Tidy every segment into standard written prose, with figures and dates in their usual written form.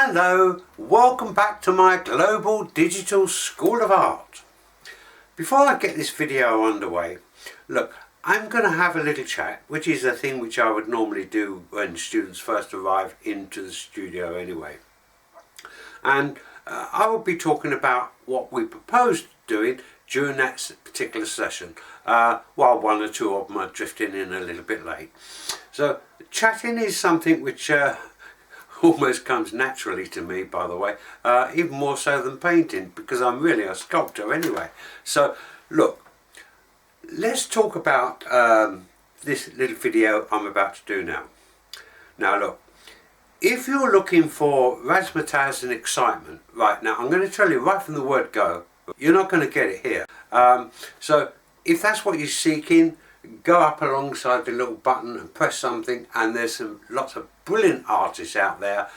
Hello, welcome back to my Global Digital School of Art. Before I get this video underway, look, I'm going to have a little chat, which is a thing which I would normally do when students first arrive into the studio anyway. And I will be talking about what we proposed doing during that particular session, while one or two of them are drifting in a little bit late. So chatting is something which almost comes naturally to me, by the way, even more so than painting, because I'm really a sculptor anyway. So look, let's talk about this little video I'm about to do now. Now look, if you're looking for razzmatazz and excitement right now, I'm going to tell you right from the word go, you're not going to get it here. So if that's what you're seeking, go up alongside the little button and press something, and there's lots of brilliant artists out there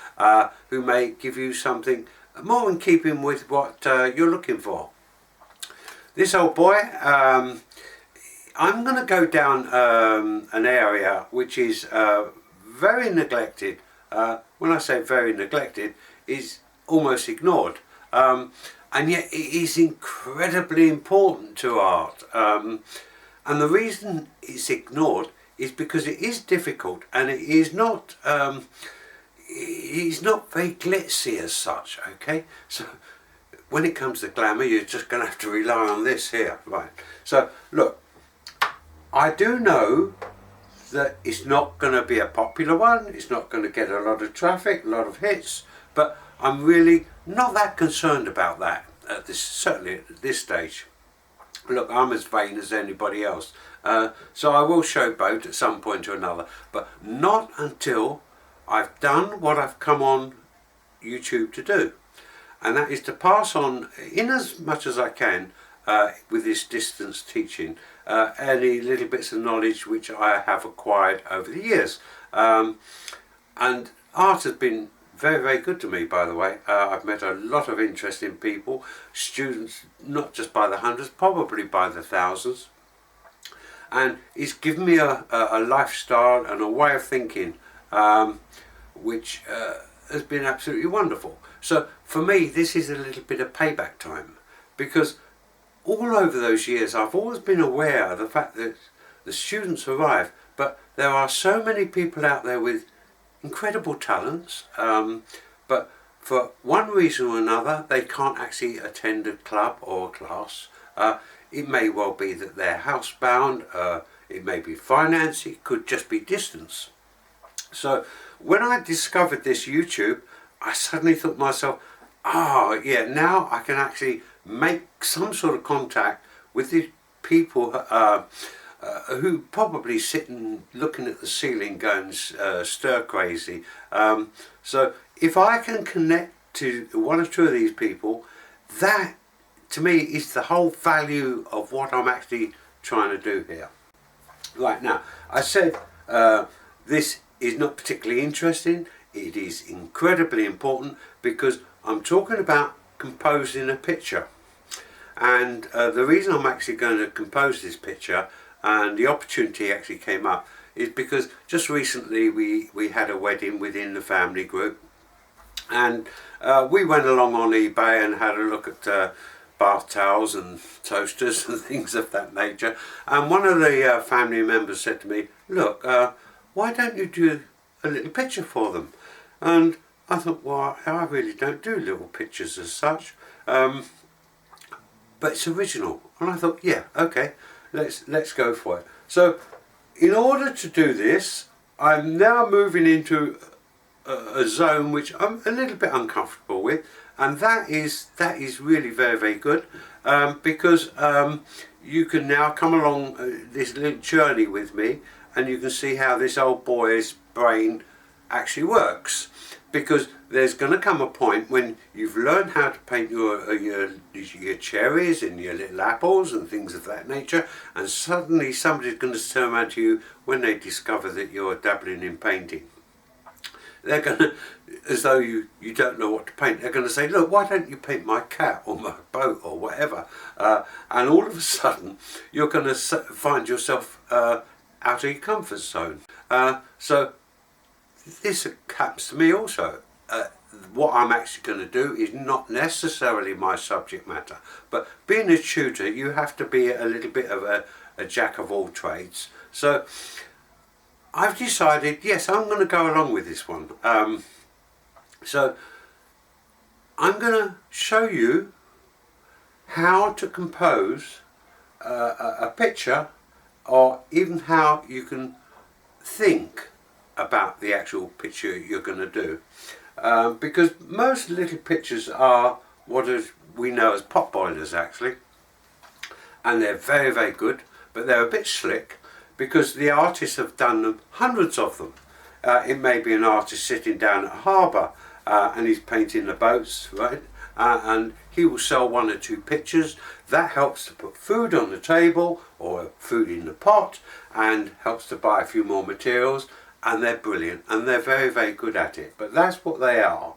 who may give you something more in keeping with what you're looking for. This old boy, I'm going to go down an area which is very neglected. When I say very neglected, is almost ignored, and yet it is incredibly important to art. And the reason it's ignored is because it is difficult, and it is not it's not very glitzy as such, okay? So when it comes to glamour, you're just going to have to rely on this here, right? So look, I do know that it's not going to be a popular one, it's not going to get a lot of traffic, a lot of hits, but I'm really not that concerned about that at this, certainly at this stage. Look, I'm as vain as anybody else, so I will showboat at some point or another, but not until I've done what I've come on YouTube to do, and that is to pass on, in as much as I can, with this distance teaching, any little bits of knowledge which I have acquired over the years. And art has been very, very good to me, by the way. I've met a lot of interesting people, students, not just by the hundreds, probably by the thousands. And it's given me a lifestyle and a way of thinking which has been absolutely wonderful. So for me, this is a little bit of payback time, because all over those years I've always been aware of the fact that the students arrive, but there are so many people out there with incredible talents, but for one reason or another they can't actually attend a club or a class. It may well be that they're housebound, it may be finance, it could just be distance. So when I discovered this YouTube, I suddenly thought to myself, yeah, now I can actually make some sort of contact with the people who probably sitting looking at the ceiling going stir crazy. So if I can connect to one or two of these people, that to me is the whole value of what I'm actually trying to do here. Right, now, I said this is not particularly interesting. It is incredibly important, because I'm talking about composing a picture. And the reason I'm actually going to compose this picture, and the opportunity actually came up, is because just recently we had a wedding within the family group, and we went along on eBay and had a look at bath towels and toasters and things of that nature, and one of the family members said to me, look, why don't you do a little picture for them? And I thought, well, I really don't do little pictures as such, but it's original. And I thought, yeah, okay, let's go for it. So in order to do this, I'm now moving into a zone which I'm a little bit uncomfortable with, and that is really very, very good, because you can now come along this little journey with me, and you can see how this old boy's brain actually works. Because there's going to come a point when you've learned how to paint your cherries and your little apples and things of that nature, and suddenly somebody's going to turn around to you when they discover that you're dabbling in painting. They're going to, as though you don't know what to paint, they're going to say, look, why don't you paint my cat or my boat or whatever? And all of a sudden you're going to find yourself out of your comfort zone. So this happens to me also. what I'm actually going to do is not necessarily my subject matter. But being a tutor, you have to be a little bit of a jack of all trades. So I've decided, yes, I'm going to go along with this one. So I'm going to show you how to compose a picture, or even how you can think about the actual picture you're going to do. Because most little pictures are what we know as pot boilers actually, and they're very, very good, but they're a bit slick because the artists have done them, hundreds of them. It may be an artist sitting down at a harbour and he's painting the boats, right? And he will sell one or two pictures. That helps to put food on the table or food in the pot, and helps to buy a few more materials. And they're brilliant, and they're very, very good at it. But that's what they are.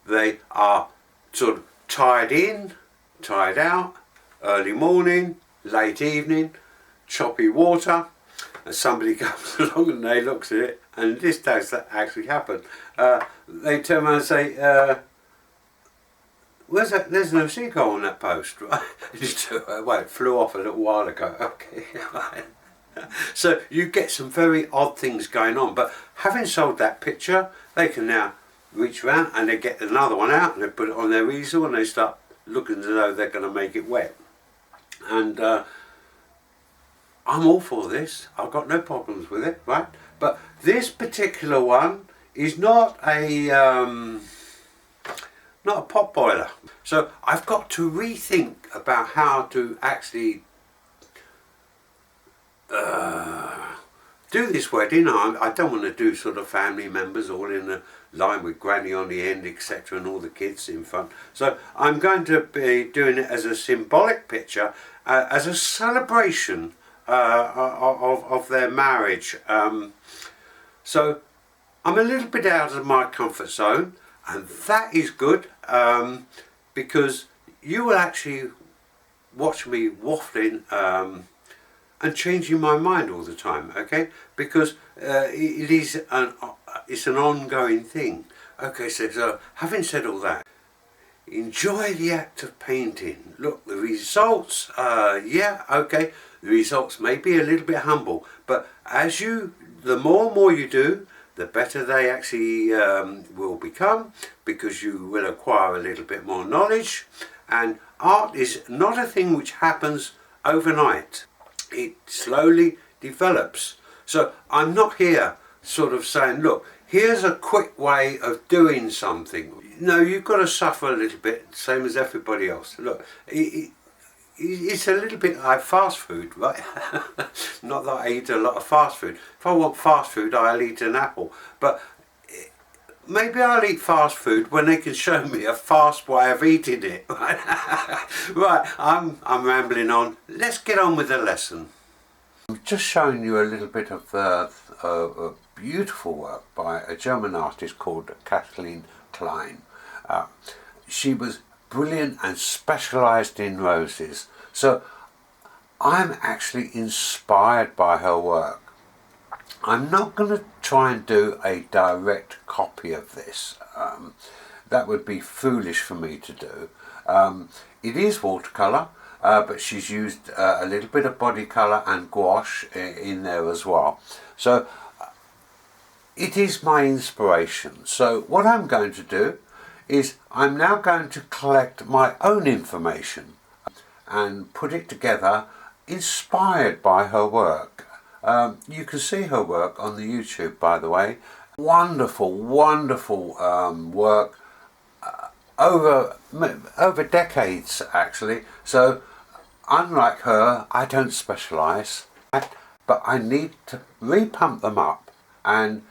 They are sort of tied in, tied out, early morning, late evening, choppy water, and somebody comes along and they looks at it, and this does actually happen. They turn around and say, "Where's that? There's no seagull on that post, right?" Well, it flew off a little while ago. Okay, right. So you get some very odd things going on, but having sold that picture, they can now reach around and they get another one out and they put it on their easel and they start looking as though they're going to make it wet. And I'm all for this. I've got no problems with it, right? But this particular one is not a pot boiler. So I've got to rethink about how to actually do this wedding. I don't want to do sort of family members all in a line with granny on the end, etc., and all the kids in front. So I'm going to be doing it as a symbolic picture, as a celebration of their marriage. So I'm a little bit out of my comfort zone, and that is good, because you will actually watch me waffling and changing my mind all the time, okay? Because it's an ongoing thing. Okay, so having said all that, enjoy the act of painting. Look, the results, yeah, okay, the results may be a little bit humble, but the more and more you do, the better they actually will become, because you will acquire a little bit more knowledge. And art is not a thing which happens overnight. It slowly develops. So I'm not here sort of saying, look, here's a quick way of doing something. No, you've got to suffer a little bit, same as everybody else. Look, it's a little bit like fast food, right? Not that I eat a lot of fast food. If I want fast food, I'll eat an apple. But maybe I'll eat fast food when they can show me a fast way of eating it. Right, I'm rambling on. Let's get on with the lesson. I'm just showing you a little bit of a beautiful work by a German artist called Kathleen Klein. She was brilliant and specialised in roses. So I'm actually inspired by her work. I'm not going to try and do a direct copy of this. That would be foolish for me to do. It is watercolour, but she's used a little bit of body colour and gouache in there as well. So it is my inspiration. So what I'm going to do is I'm now going to collect my own information and put it together inspired by her work. You can see her work on the YouTube, by the way. Wonderful, wonderful work over decades actually. So unlike her, I don't specialise, but I need to repump them up and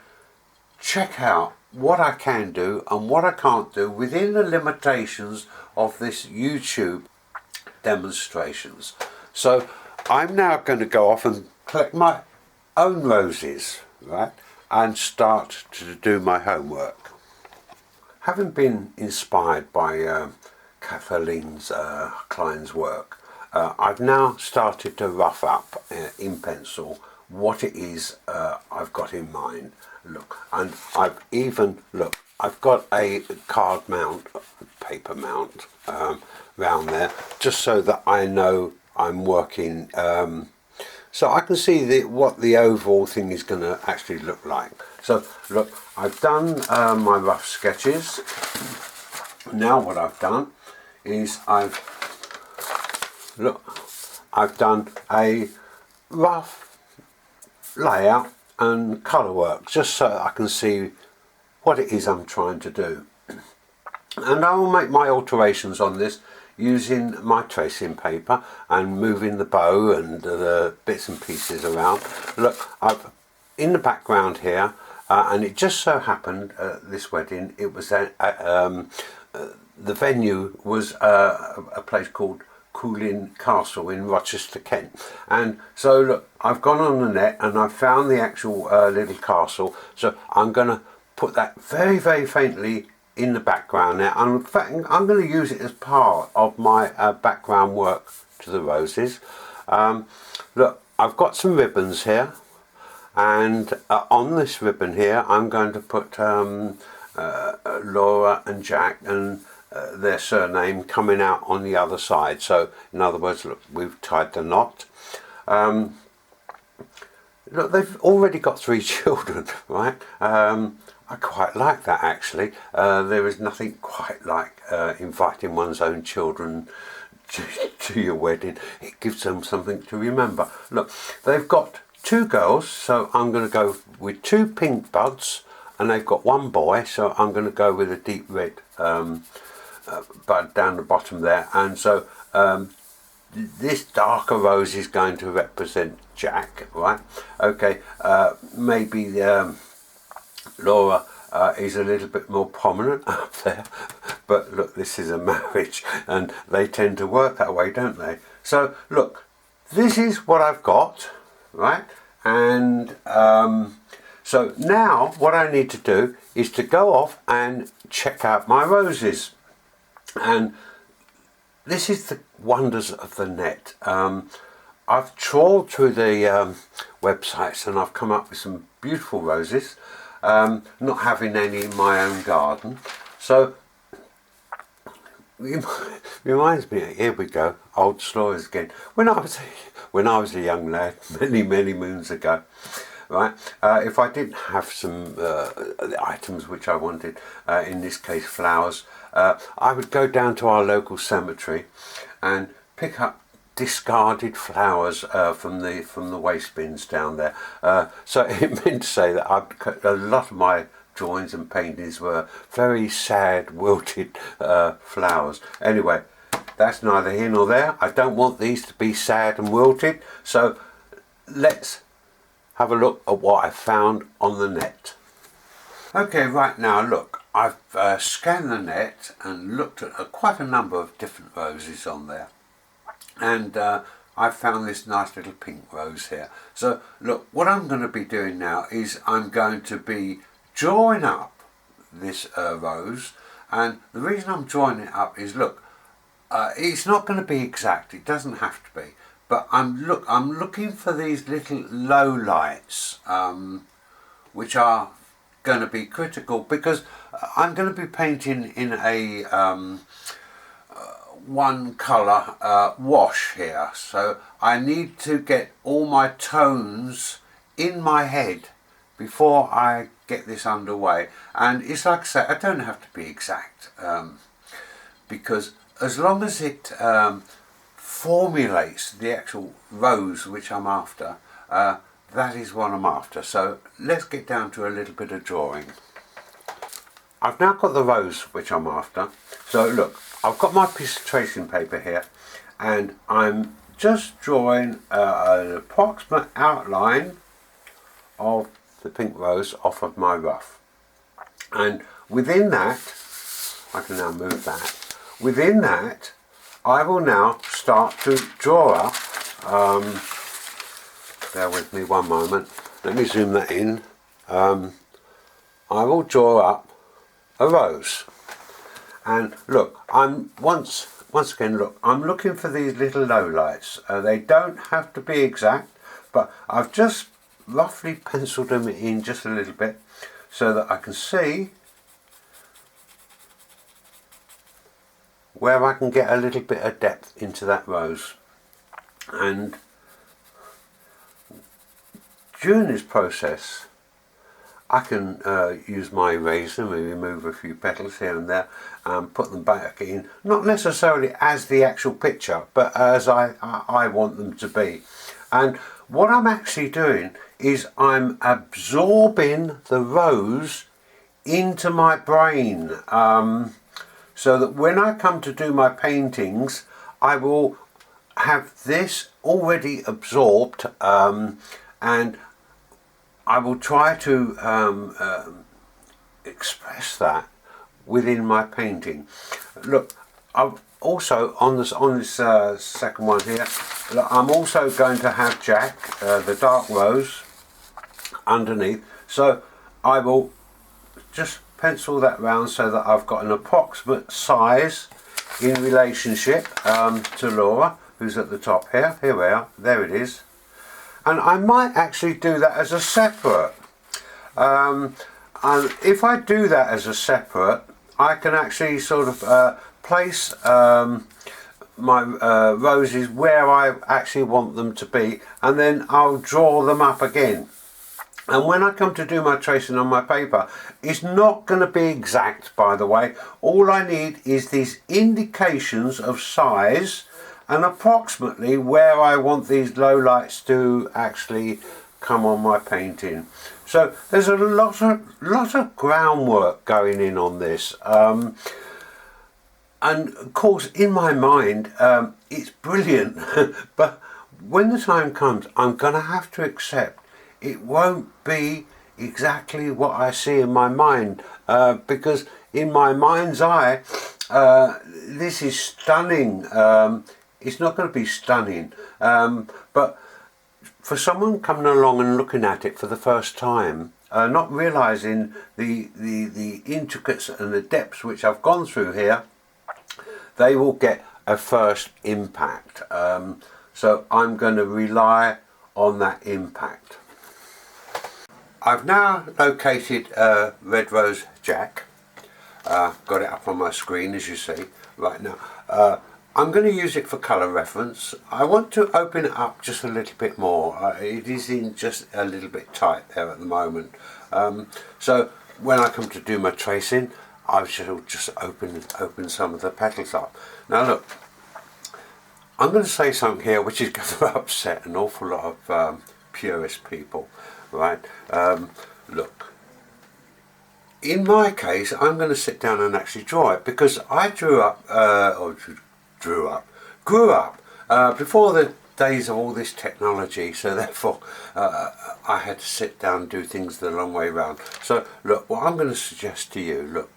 check out what I can do and what I can't do within the limitations of this YouTube demonstrations. So I'm now going to go off and collect my own roses, right, and start to do my homework. Having been inspired by Kathleen Klein's work, I've now started to rough up in pencil what it is I've got in mind. Look, and I've even, look, I've got a card mount, paper mount round there, just so that I know I'm working, so I can see what the overall thing is going to actually look like. So look, I've done my rough sketches. Now what I've done is I've done a rough layout and colour work, just so I can see what it is I'm trying to do. And I will make my alterations on this using my tracing paper and moving the bow and the bits and pieces around. Look, I've in the background here, and it just so happened this wedding, it was the venue was a place called Coolin Castle in Rochester, Kent. And so look, I've gone on the net and I've found the actual little castle, so I'm going to put that very, very faintly in the background now. In fact, I'm going to use it as part of my background work to the roses. Look, I've got some ribbons here, and on this ribbon here I'm going to put Laura and Jack and their surname coming out on the other side. So in other words, look, we've tied the knot. Look, they've already got 3 children, right? I quite like that, actually. There is nothing quite like inviting one's own children to your wedding. It gives them something to remember. Look, they've got 2 girls, so I'm going to go with 2 pink buds, and they've got 1 boy, so I'm going to go with a deep red bud down the bottom there. And so this darker rose is going to represent Jack, right? Okay, maybe Laura is a little bit more prominent up there, but look, this is a marriage and they tend to work that way, don't they? So look, this is what I've got, right? And so now what I need to do is to go off and check out my roses. And this is the wonders of the net. I've trawled through the websites and I've come up with some beautiful roses, not having any in my own garden. So it reminds me, here we go, old stories again. When I was a young lad, many moons ago, right, if I didn't have some items which I wanted, in this case flowers, I would go down to our local cemetery and pick up discarded flowers from the waste bins down there. So it meant to say that a lot of my drawings and paintings were very sad, wilted flowers. Anyway, that's neither here nor there. I don't want these to be sad and wilted, so let's have a look at what I found on the net. Okay, right now look, I've scanned the net and looked at quite a number of different roses on there, and I've found this nice little pink rose here. So look, what I'm going to be doing now is I'm going to be drawing up this rose, and the reason I'm drawing it up is, look, it's not going to be exact, it doesn't have to be, but I'm looking for these little low lights, which are going to be critical, because I'm going to be painting in a one colour wash here, so I need to get all my tones in my head before I get this underway. And it's like I say, I don't have to be exact, because as long as it formulates the actual rose which I'm after, that is what I'm after. So let's get down to a little bit of drawing. I've now got the rose which I'm after. So look, I've got my piece of tracing paper here, and I'm just drawing an approximate outline of the pink rose off of my rough. And within that, I can now move that. Within that, I will now start to draw up, bear with me one moment, let me zoom that in. I will draw up a rose. And look, once again, look, I'm looking for these little lowlights. They don't have to be exact, but I've just roughly penciled them in just a little bit so that I can see where I can get a little bit of depth into that rose. And during this process I can use my eraser and remove a few petals here and there and put them back in, not necessarily as the actual picture, but as I want them to be. And what I'm actually doing is I'm absorbing the rose into my brain, so that when I come to do my paintings I will have this already absorbed, and I will try to express that within my painting. Look, I've also on this second one here, look, I'm also going to have Jack, the dark rose, underneath. So I will just pencil that round so that I've got an approximate size in relationship to Laura, who's at the top here. Here we are. There it is. And I might actually do that as a separate. And if I do that as a separate, I can actually sort of place my roses where I actually want them to be, and then I'll draw them up again. And when I come to do my tracing on my paper, it's not going to be exact, by the way. All I need is these indications of size and approximately where I want these lowlights to actually come on my painting. So there's a lot of groundwork going in on this, and of course in my mind it's brilliant, but when the time comes I'm gonna have to accept it won't be exactly what I see in my mind, because in my mind's eye this is stunning. It's not going to be stunning, but for someone coming along and looking at it for the first time, not realising the intricacies and the depths which I've gone through here, they will get a first impact. So I'm going to rely on that impact. I've now located Red Rose Jack. Got it up on my screen, as you see right now. I'm going to use it for colour reference. I want to open it up just a little bit more. It is in just a little bit tight there at the moment. So when I come to do my tracing, I shall just open some of the petals up. Now look, I'm going to say something here which is going to upset an awful lot of purist people, right? Look, in my case I'm going to sit down and actually draw it, because I grew up before the days of all this technology, so therefore I had to sit down and do things the long way round. So look, what I'm going to suggest to you, look,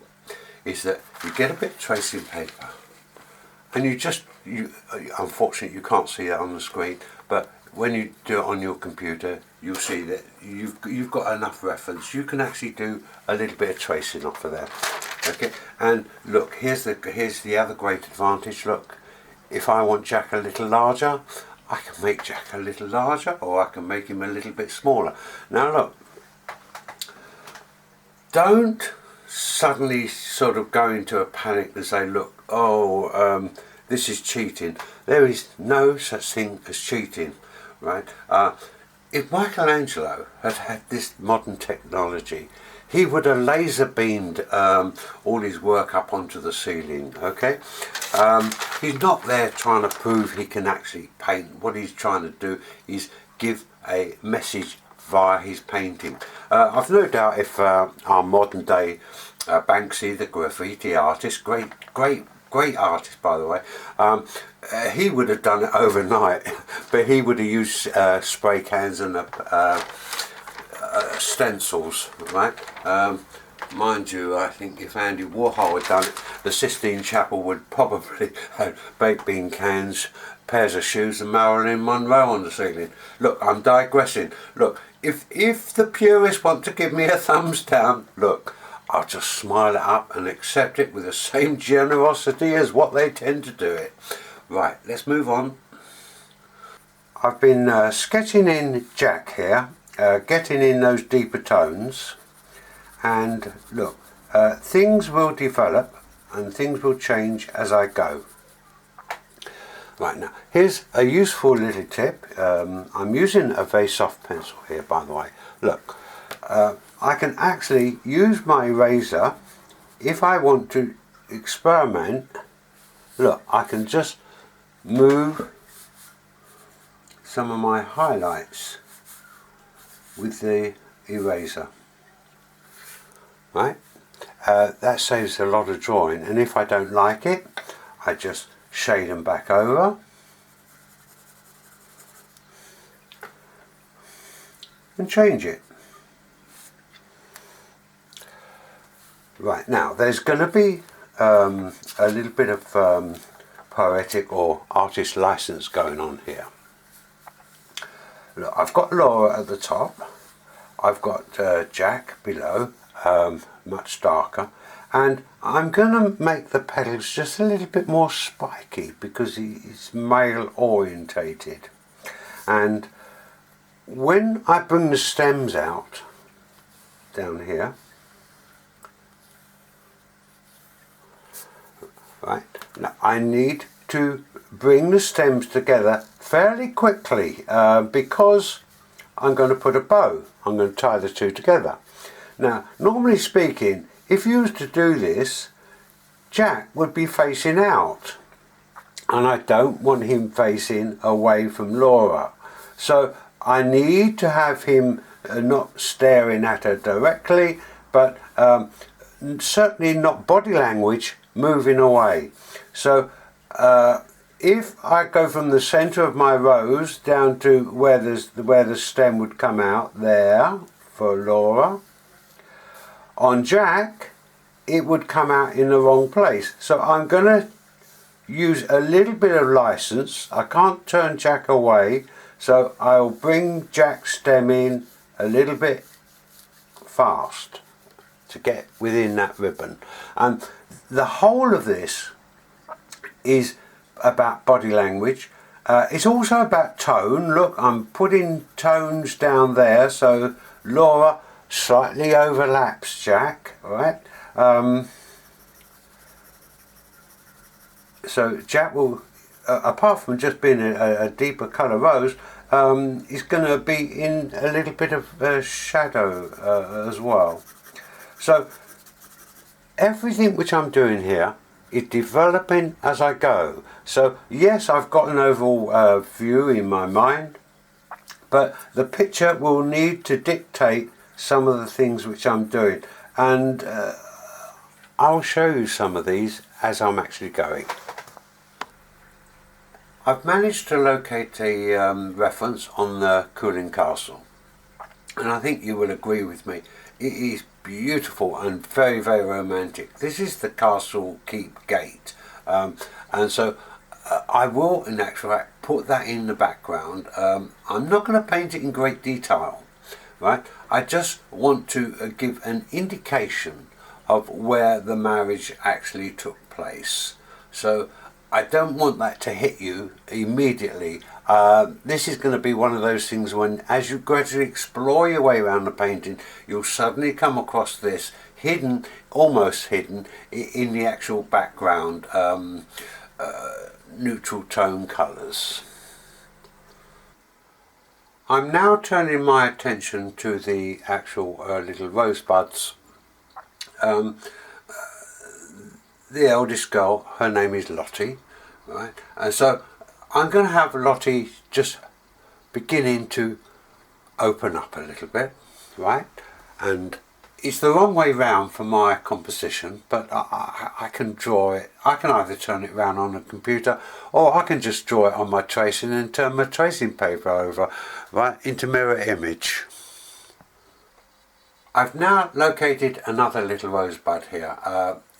is that you get a bit of tracing paper and you unfortunately you can't see that on the screen, but when you do it on your computer you'll see that you've got enough reference. You can actually do a little bit of tracing off of there. Okay, and look, here's the other great advantage. Look, if I want Jack a little larger, I can make Jack a little larger, or I can make him a little bit smaller. Now look, don't suddenly sort of go into a panic and say, look, this is cheating. There is no such thing as cheating, right? If Michelangelo had had this modern technology, he would have laser beamed all his work up onto the ceiling, okay? He's not there trying to prove he can actually paint. What he's trying to do is give a message via his painting. I've no doubt if our modern day Banksy, the graffiti artist, great artist by the way, he would have done it overnight, but he would have used spray cans and stencils, right? Mind you, I think if Andy Warhol had done it, the Sistine Chapel would probably have baked bean cans, pairs of shoes and Marilyn Monroe on the ceiling. Look, I'm digressing. Look, if the purists want to give me a thumbs down, look, I'll just smile it up and accept it with the same generosity as what they tend to do it. Right, let's move on. I've been sketching in Jack here, getting in those deeper tones, and look, things will develop and things will change as I go. Right, now here's a useful little tip. I'm using a very soft pencil here, by the way. Look, I can actually use my eraser if I want to experiment. Look, I can just move some of my highlights with the eraser, right? That saves a lot of drawing, and if I don't like it, I just shade them back over and change it. Right, now there's going to be a little bit of poetic or artist license going on here. Look, I've got Laura at the top, I've got Jack below, much darker, and I'm going to make the petals just a little bit more spiky because he's male orientated. And when I bring the stems out down here, right, now I need to bring the stems together fairly quickly because I'm going to put a bow. I'm going to tie the two together. Now, normally speaking, if you was to do this, Jack would be facing out, and I don't want him facing away from Laura. So I need to have him not staring at her directly, but certainly not body language moving away. So if I go from the centre of my rose down to where the stem would come out there for Laura, on Jack it would come out in the wrong place. So I'm going to use a little bit of license. I can't turn Jack away, so I'll bring Jack's stem in a little bit fast to get within that ribbon. And the whole of this is about body language. It's also about tone. Look, I'm putting tones down there, so Laura slightly overlaps Jack, right? So Jack will, apart from just being a deeper colour rose, is going to be in a little bit of shadow as well. So everything which I'm doing here is developing as I go. So yes, I've got an overall view in my mind, but the picture will need to dictate some of the things which I'm doing, and I'll show you some of these as I'm actually going. I've managed to locate a reference on the Cooling Castle, and I think you will agree with me. It is beautiful and very, very romantic. This is the castle keep gate, and so I will in actual fact put that in the background. I'm not going to paint it in great detail, right? I just want to give an indication of where the marriage actually took place. So I don't want that to hit you immediately. This is going to be one of those things when, as you gradually explore your way around the painting, you'll suddenly come across this hidden, almost hidden, in the actual background, neutral tone colours. I'm now turning my attention to the actual little rosebuds. The eldest girl, her name is Lottie, right? And so I'm going to have Lottie just beginning to open up a little bit, right? And it's the wrong way round for my composition, but I can draw it. I can either turn it round on a computer, or I can just draw it on my tracing and turn my tracing paper over, right, into mirror image. I've now located another little rosebud here.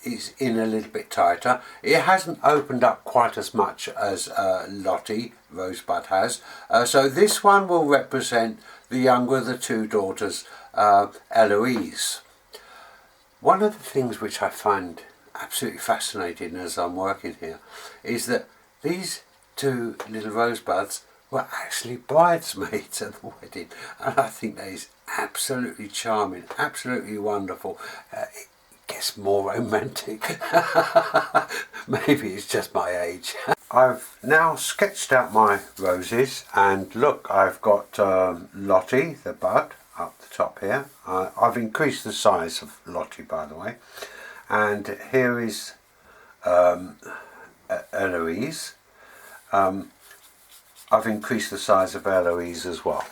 It's in a little bit tighter. It hasn't opened up quite as much as Lottie Rosebud has. So this one will represent the younger of the two daughters, Eloise. One of the things which I find absolutely fascinating as I'm working here is that these two little rosebuds were actually bridesmaids at the wedding, and I think that is absolutely charming, absolutely wonderful. It gets guess more romantic. Maybe it's just my age. I've now sketched out my roses, and look, I've got Lottie, the bud, up the top here. I've increased the size of Lottie, by the way. And here is Eloise. I've increased the size of Eloise as well.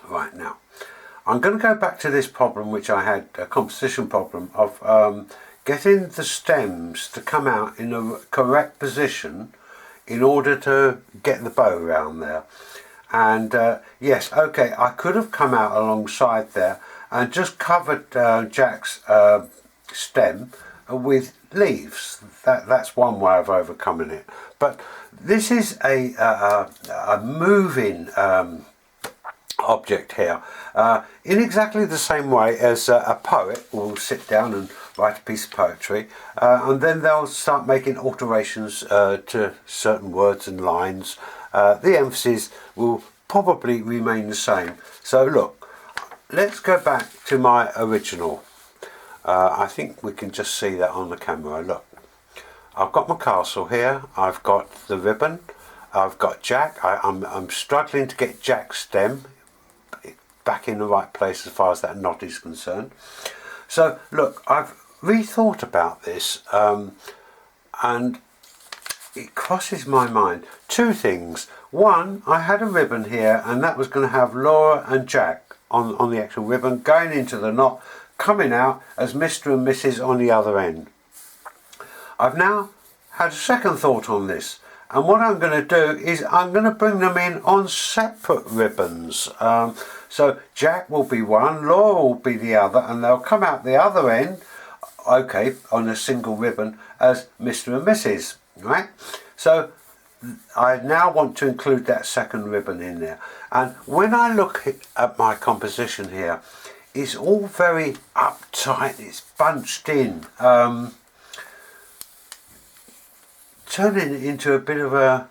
Right, now I'm going to go back to this problem which I had, a composition problem of getting the stems to come out in a correct position in order to get the bow around there. And yes, okay, I could have come out alongside there and just covered Jack's stem with leaves. That's one way of overcoming it. But this is a moving object here, in exactly the same way as a poet will sit down and write a piece of poetry, and then they'll start making alterations to certain words and lines. The emphasis will probably remain the same. So look, let's go back to my original. I think we can just see that on the camera. Look, I've got my castle here, I've got the ribbon, I've got Jack. I'm struggling to get Jack's stem back in the right place as far as that knot is concerned. So look, I've rethought about this, and it crosses my mind two things. One, I had a ribbon here, and that was going to have Laura and Jack on the actual ribbon going into the knot, coming out as Mr. and Mrs. on the other end. I've now had a second thought on this, and what I'm going to do is I'm going to bring them in on separate ribbons. So Jack will be one, Laura will be the other, and they'll come out the other end, okay, on a single ribbon as Mr. and Mrs. Right? So I now want to include that second ribbon in there. And when I look at my composition here, it's all very uptight, it's bunched in, turning it into a bit of a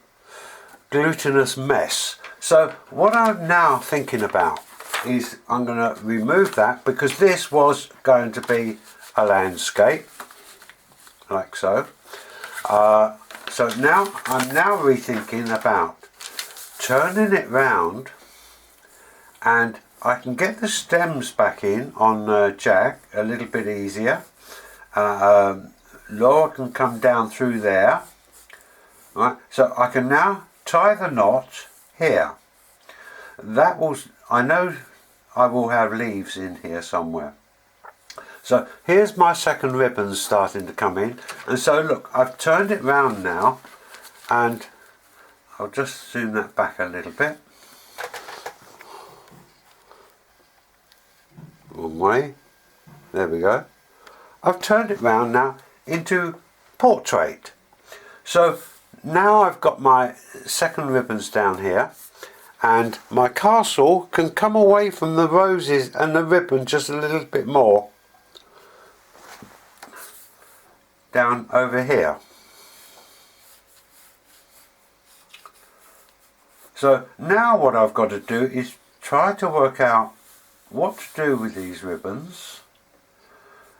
glutinous mess. So what I'm now thinking about is I'm going to remove that, because this was going to be a landscape, like so. So now I'm now rethinking about turning it round, and I can get the stems back in on Jack a little bit easier. Laura can come down through there. Right, so I can now tie the knot here. That will, I know I will have leaves in here somewhere. So here's my second ribbon starting to come in, and so look, I've turned it round now, and I'll just zoom that back a little bit. One way, there we go. I've turned it round now into portrait. So now I've got my second ribbons down here, and my castle can come away from the roses and the ribbon just a little bit more down over here. So now what I've got to do is try to work out what to do with these ribbons.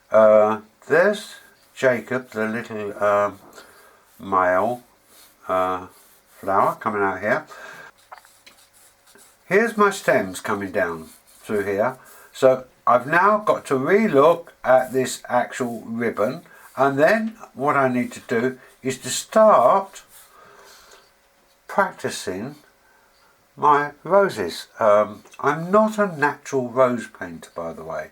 There's Jacob, the little male flower coming out here. Here's my stems coming down through here. So I've now got to re-look at this actual ribbon, and then what I need to do is to start practicing my roses. I'm not a natural rose painter, by the way.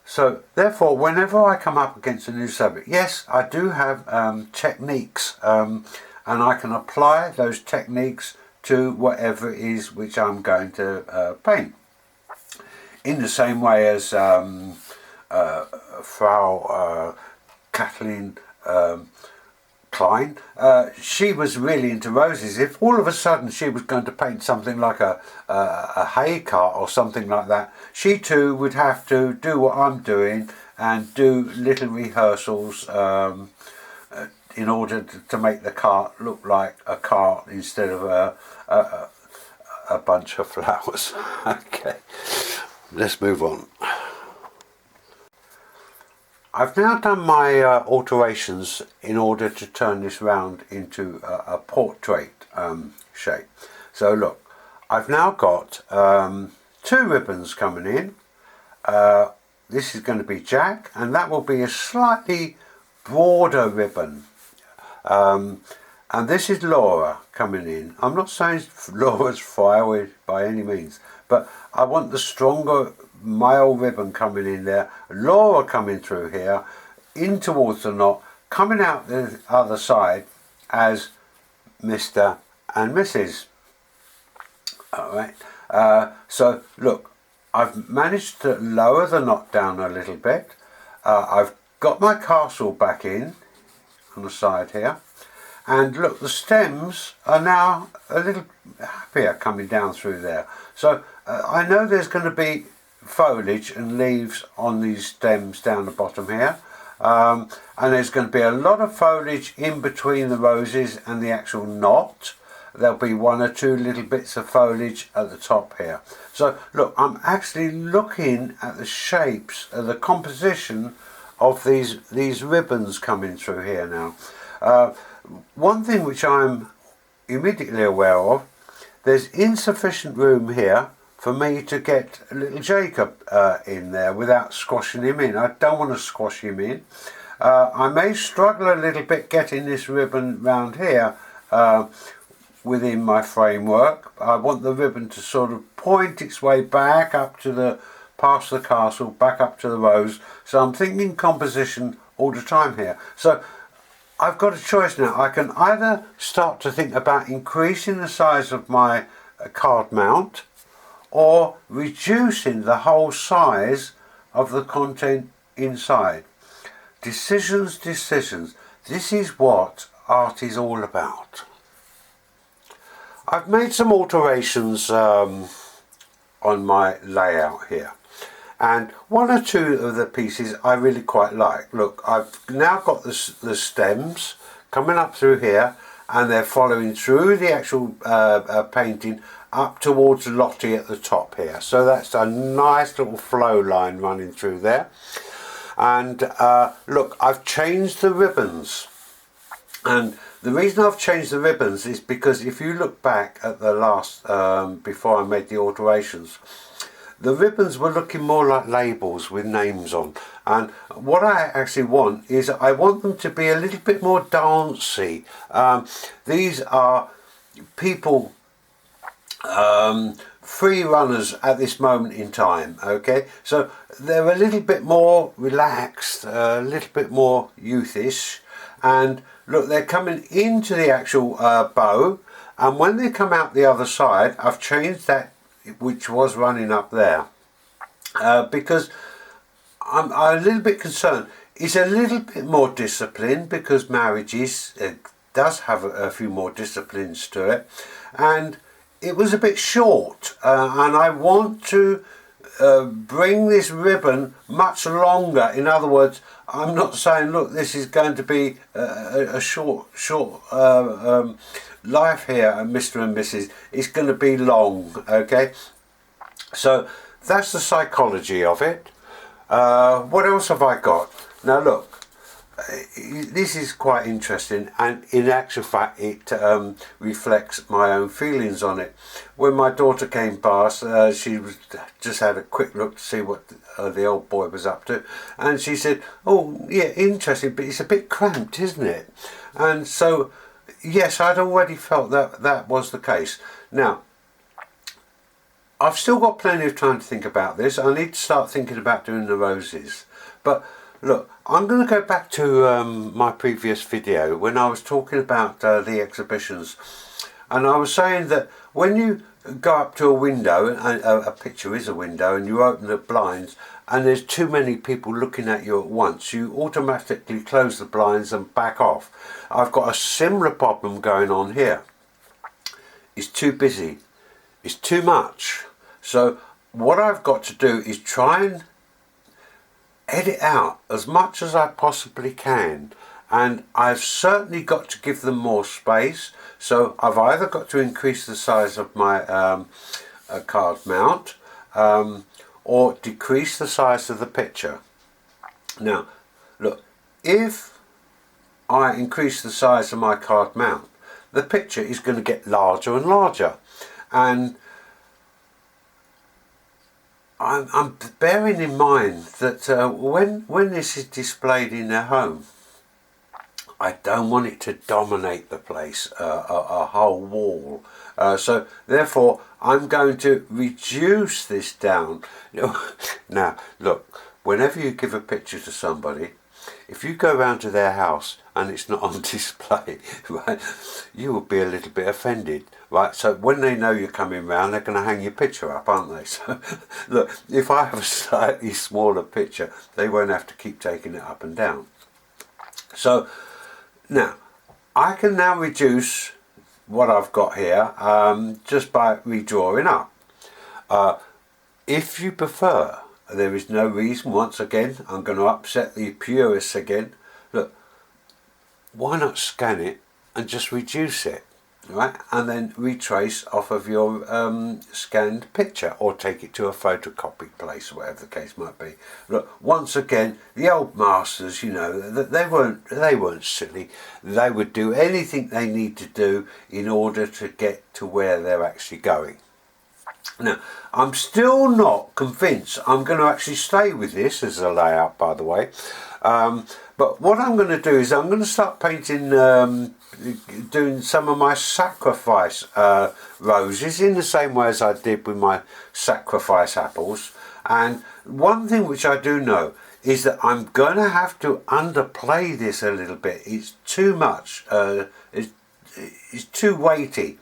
So therefore, whenever I come up against a new subject, yes, I do have techniques, and I can apply those techniques to whatever it is which I'm going to paint. In the same way as Frau Kathleen Klein, she was really into roses. If all of a sudden she was going to paint something like a hay cart or something like that, she too would have to do what I'm doing and do little rehearsals in order to make the cart look like a cart instead of a bunch of flowers. Okay. let's move on. I've now done my alterations in order to turn this round into a portrait shape. So look, I've now got 2 ribbons coming in. This is going to be Jack, and that will be a slightly broader ribbon. And this is Laura coming in. I'm not saying Laura's fiery by any means, but I want the stronger male ribbon coming in there. Laura coming through here, in towards the knot, coming out the other side as Mr. and Mrs. Alright, so look, I've managed to lower the knot down a little bit. I've got my castle back in on the side here. And look, the stems are now a little happier coming down through there. So I know there's going to be foliage and leaves on these stems down the bottom here. And there's going to be a lot of foliage in between the roses and the actual knot. There'll be 1 or 2 little bits of foliage at the top here. So look, I'm actually looking at the shapes of the composition of these ribbons coming through here now. One thing which I'm immediately aware of, there's insufficient room here for me to get little Jacob in there without squashing him in. I don't want to squash him in. I may struggle a little bit getting this ribbon round here within my framework. I want the ribbon to sort of point its way back up to the past the castle, back up to the rose. So I'm thinking composition all the time here. So I've got a choice now. I can either start to think about increasing the size of my card mount or reducing the whole size of the content inside. Decisions, decisions. This is what art is all about. I've made some alterations on my layout here. And 1 or 2 of the pieces I really quite like. Look, I've now got the stems coming up through here, and they're following through the actual painting up towards Lottie at the top here. So that's a nice little flow line running through there. And look, I've changed the ribbons. And the reason I've changed the ribbons is because if you look back at the last, before I made the alterations, the ribbons were looking more like labels with names on. And what I actually want is I want them to be a little bit more dancey. These are people, free runners at this moment in time, okay? So they're a little bit more relaxed, a little bit more youthish. And look, they're coming into the actual bow. And when they come out the other side, I've changed that which was running up there because I'm a little bit concerned. It's a little bit more disciplined because marriages does have a few more disciplines to it, and it was a bit short, and I want to bring this ribbon much longer. In other words, I'm not saying, look, this is going to be a short life here, Mr. and Mrs. It's going to be long, okay? So that's the psychology of it. What else have I got? Now look, this is quite interesting, and in actual fact it reflects my own feelings on it. When my daughter came past, she just had a quick look to see what the old boy was up to, and she said, oh yeah, interesting, but it's a bit cramped, isn't it? And so yes, I'd already felt that was the case. Now, I've still got plenty of time to think about this. I need to start thinking about doing the roses. But look, I'm going to go back to my previous video when I was talking about the exhibitions. And I was saying that when you go up to a window, and a picture is a window, and you open the blinds, and there's too many people looking at you at once, you automatically close the blinds and back off. I've got a similar problem going on here. It's too busy. It's too much. So what I've got to do is try and edit out as much as I possibly can. And I've certainly got to give them more space. So I've either got to increase the size of my card mount, or decrease the size of the picture. Now, look, if I increase the size of my card mount, the picture is going to get larger and larger. And I'm bearing in mind that when this is displayed in their home, I don't want it to dominate the place, a whole wall. So therefore, I'm going to reduce this down. Now, look, whenever you give a picture to somebody, if you go round to their house and it's not on display, right, you will be a little bit offended, right? So when they know you're coming round, they're going to hang your picture up, aren't they? So look, if I have a slightly smaller picture, they won't have to keep taking it up and down. So now, I can now reduce what I've got here just by redrawing up. If you prefer, there is no reason, once again, I'm going to upset the purists again. Look, why not scan it and just reduce it, right? And then retrace off of your scanned picture, or take it to a photocopy place, or whatever the case might be. Look, once again, the old masters, you know, they weren't silly. They would do anything they need to do in order to get to where they're actually going. Now, I'm still not convinced I'm going to actually stay with this as a layout, by the way. But what I'm going to do is I'm going to start painting, doing some of my sacrifice roses in the same way as I did with my sacrifice apples. And one thing which I do know is that I'm going to have to underplay this a little bit. It's too much. It's too weighty.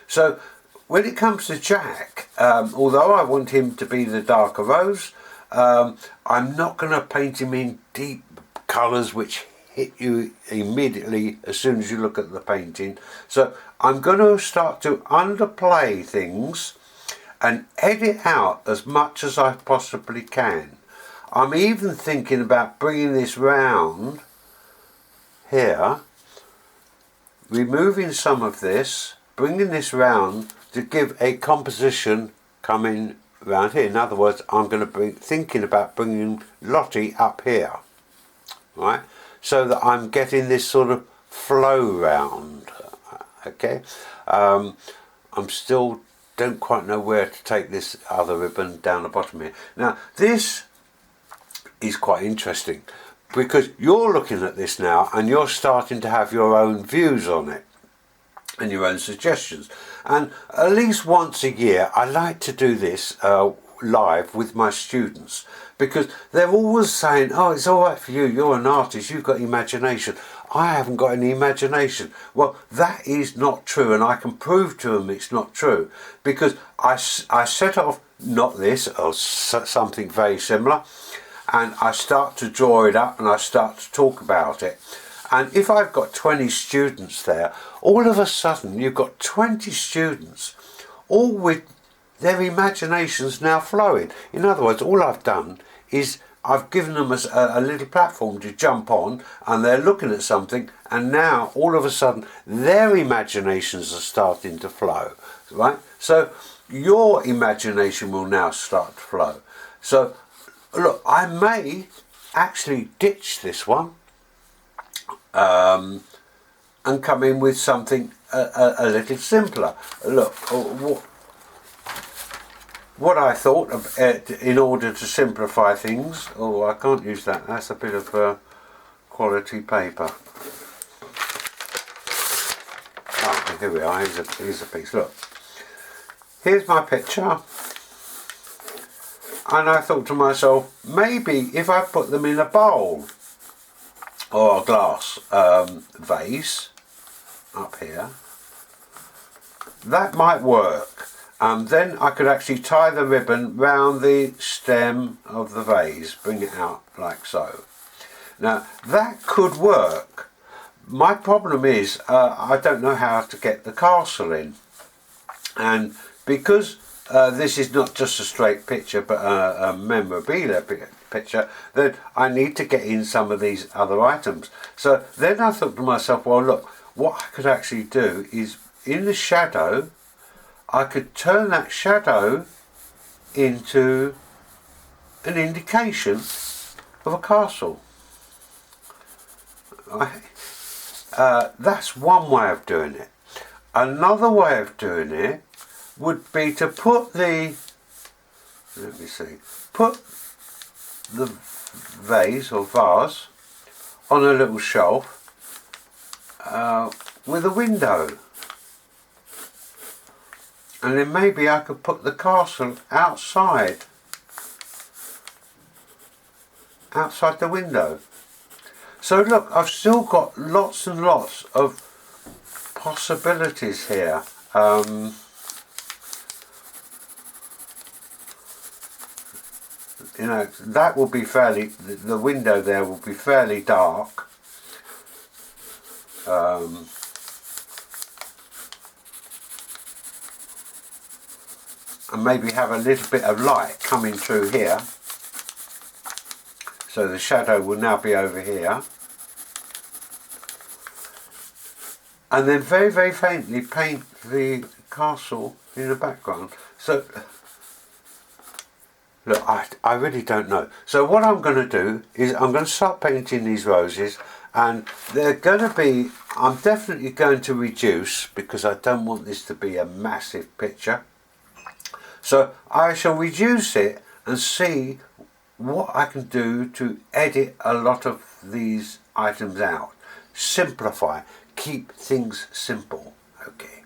So when it comes to Jack, although I want him to be the darker rose, I'm not going to paint him in deep colours which hit you immediately as soon as you look at the painting. So I'm going to start to underplay things and edit out as much as I possibly can. I'm even thinking about bringing this round here, removing some of this, bringing this round to give a composition coming round here. In other words, I'm going to be thinking about bringing Lottie up here, right? So that I'm getting this sort of flow round, okay? I'm still don't quite know where to take this other ribbon down the bottom here. Now, this is quite interesting because you're looking at this now and you're starting to have your own views on it and your own suggestions. And at least once a year, I like to do this live with my students, because they're always saying, oh, it's all right for you, you're an artist, you've got imagination. I haven't got any imagination. Well, that is not true, and I can prove to them it's not true, because I set off, not this, or something very similar, and I start to draw it up and I start to talk about it. And if I've got 20 students there, all of a sudden you've got 20 students, all with their imaginations now flowing. In other words, all I've done is I've given them a little platform to jump on, and they're looking at something, and now all of a sudden their imaginations are starting to flow, right? So your imagination will now start to flow. So look, I may actually ditch this one and come in with something a little simpler. Look, what I thought of, in order to simplify things. Oh, I can't use that. That's a bit of quality paper. Oh, here we are. Here's a piece. Look, here's my picture. And I thought to myself, maybe if I put them in a bowl or a glass vase up here, that might work. Then I could actually tie the ribbon round the stem of the vase, bring it out like so. Now that could work. My problem is I don't know how to get the castle in, and because this is not just a straight picture but a memorabilia picture, then I need to get in some of these other items. So then I thought to myself, well look, what I could actually do is in the shadow, I could turn that shadow into an indication of a castle. That's one way of doing it. Another way of doing it would be to put the, put the vase or vase on a little shelf with a window. And then maybe I could put the castle outside the window. So look, I've still got lots and lots of possibilities here. You know, that will be fairly, the window there will be fairly dark. And maybe have a little bit of light coming through here. So the shadow will now be over here. And then very, very faintly paint the castle in the background. So, look, I really don't know. So what I'm going to do is I'm going to start painting these roses, and they're going to be, I'm definitely going to reduce because I don't want this to be a massive picture. So I shall reduce it and see what I can do to edit a lot of these items out. Simplify, keep things simple. Okay.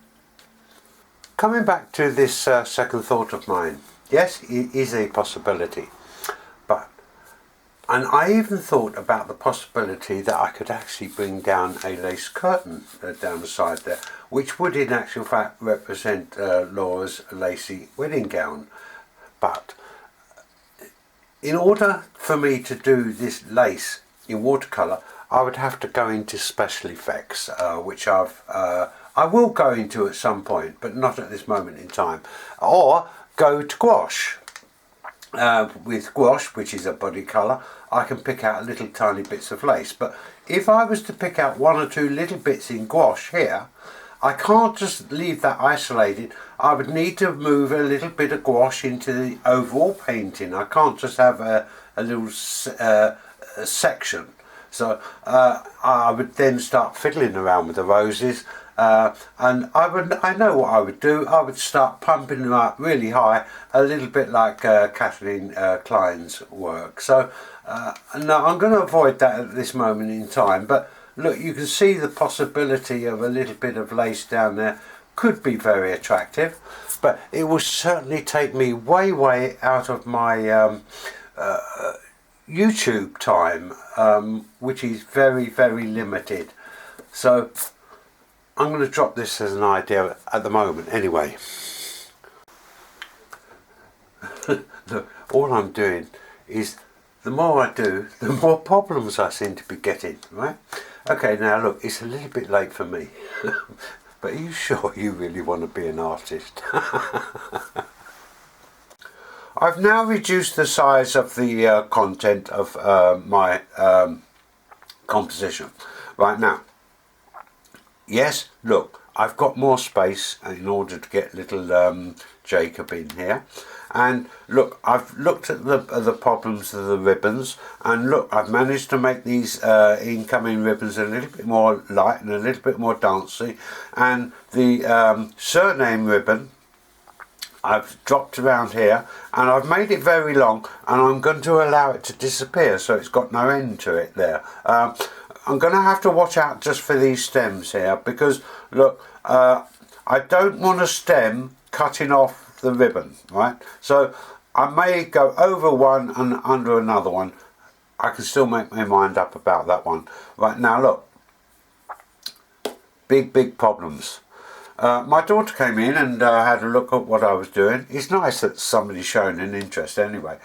Coming back to this second thought of mine. Yes, it is a possibility. And I even thought about the possibility that I could actually bring down a lace curtain down the side there, which would in actual fact represent Laura's lacy wedding gown. But in order for me to do this lace in watercolour, I would have to go into special effects, which I will go into at some point, but not at this moment in time. Or go to gouache. With gouache, which is a body colour, I can pick out little tiny bits of lace. But if I was to pick out one or two little bits in gouache here, I can't just leave that isolated. I would need to move a little bit of gouache into the overall painting. I can't just have a little section. So I would then start fiddling around with the roses. And I know what I would do. I would start pumping them up really high, a little bit like Kathleen Klein's work. So no, I'm going to avoid that at this moment in time. But look, you can see the possibility of a little bit of lace down there could be very attractive. But it will certainly take me way out of my YouTube time, which is very limited. So I'm going to drop this as an idea at the moment anyway. Look, all I'm doing is, the more I do, the more problems I seem to be getting, right? Okay, now look, it's a little bit late for me. But are you sure you really want to be an artist? I've now reduced the size of the content of my composition. Right now, yes, look, I've got more space in order to get little Jacob in here. And look, I've looked at the problems of the ribbons, and look, I've managed to make these incoming ribbons a little bit more light and a little bit more dancey. And the surname ribbon I've dropped around here, and I've made it very long, and I'm going to allow it to disappear so it's got no end to it there. I'm going to have to watch out just for these stems here, because look, I don't want a stem cutting off the ribbon, right? So I may go over one and under another one. I can still make my mind up about that one. Right, now look, big problems. My daughter came in and had a look at what I was doing. It's nice that somebody's shown an interest anyway.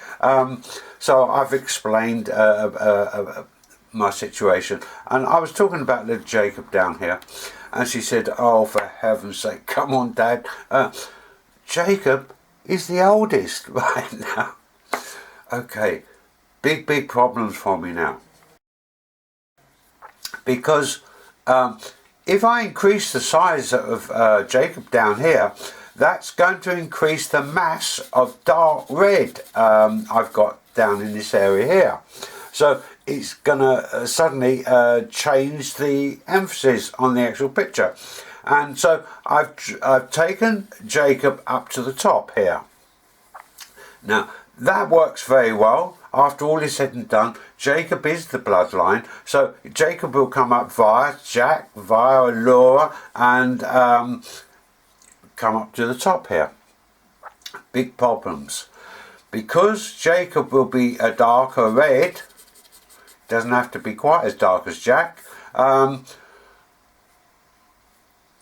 So I've explained my situation, and I was talking about little Jacob down here, and she said, "Oh, for heaven's sake, come on, Dad. Jacob is the oldest right now." Okay, big problems for me now, because if I increase the size of Jacob down here, that's going to increase the mass of dark red. I've got down in this area here. So it's going to suddenly change the emphasis on the actual picture. And so I've taken Jacob up to the top here. Now that works very well. After all is said and done, Jacob is the bloodline. So Jacob will come up via Jack, via Laura, and come up to the top here. Big problems. Because Jacob will be a darker red, doesn't have to be quite as dark as Jack,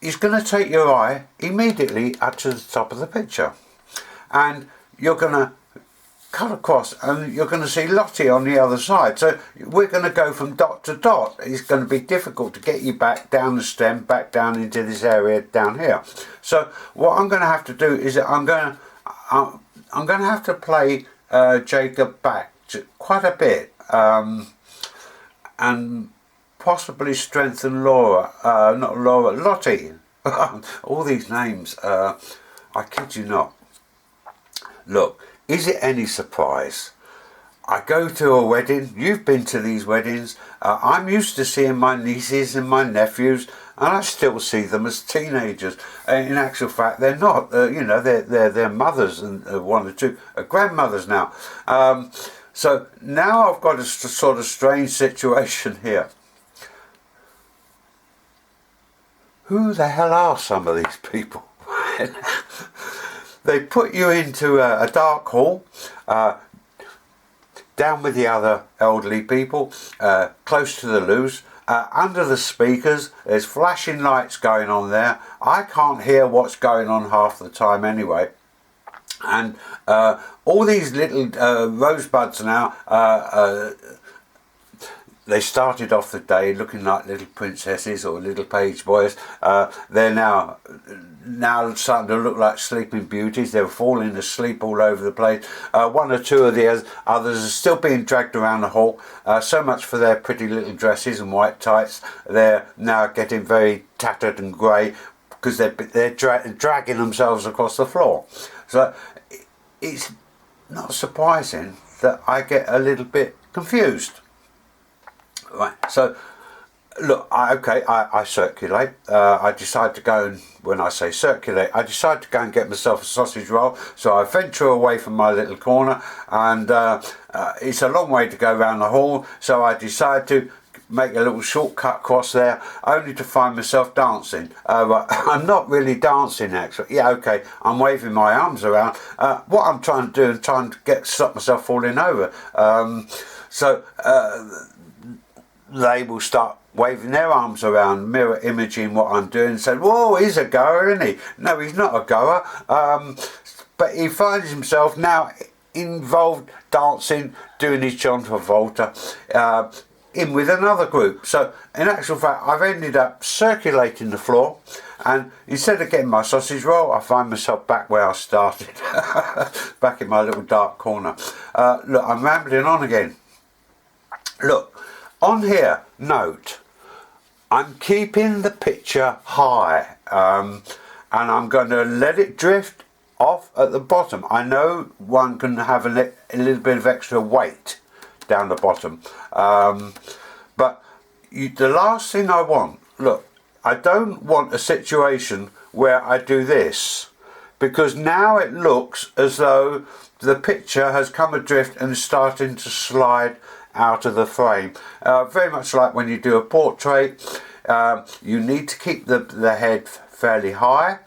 he's going to take your eye immediately up to the top of the picture. And you're going to cut across and you're going to see Lottie on the other side. So we're going to go from dot to dot. It's going to be difficult to get you back down the stem, back down into this area down here. So what I'm going to have to do is I'm going to have to play Jacob back quite a bit and possibly strengthen Lottie. All these names, I kid you not. Look, is it any surprise? I go to a wedding, you've been to these weddings, I'm used to seeing my nieces and my nephews, and I still see them as teenagers. In actual fact, they're not, they're mothers, and one or two grandmothers now. So now I've got a sort of strange situation here. Who the hell are some of these people? They put you into a dark hall, down with the other elderly people, close to the loos, under the speakers. There's flashing lights going on there. I can't hear what's going on half the time anyway. And all these little rosebuds now, they started off the day looking like little princesses or little page boys. They're now starting to look like sleeping beauties. They're falling asleep all over the place. One or two of the others are still being dragged around the hall. So much for their pretty little dresses and white tights. They're now getting very tattered and grey because they're dragging themselves across the floor. So it's not surprising that I get a little bit confused. Right, so look, I circulate. I decide to go, and when I say circulate, I decide to go and get myself a sausage roll. So I venture away from my little corner, and it's a long way to go around the hall. So I decide to make a little shortcut across there, only to find myself dancing. I'm not really dancing actually. Yeah, okay, I'm waving my arms around. What I'm trying to do is trying to stop myself falling over. They will start waving their arms around, mirror imaging what I'm doing, and say, whoa, he's a goer, isn't he? No, he's not a goer. But he finds himself now involved dancing, doing his John Travolta, in with another group. So in actual fact, I've ended up circulating the floor, and instead of getting my sausage roll, I find myself back where I started, back in my little dark corner. Look, I'm rambling on again. Look, on here, note, I'm keeping the picture high, and I'm going to let it drift off at the bottom. I know one can have a little bit of extra weight down the bottom, but the last thing I want, look, I don't want a situation where I do this, because now it looks as though the picture has come adrift and is starting to slide out of the frame. Very much like when you do a portrait, you need to keep the head fairly high,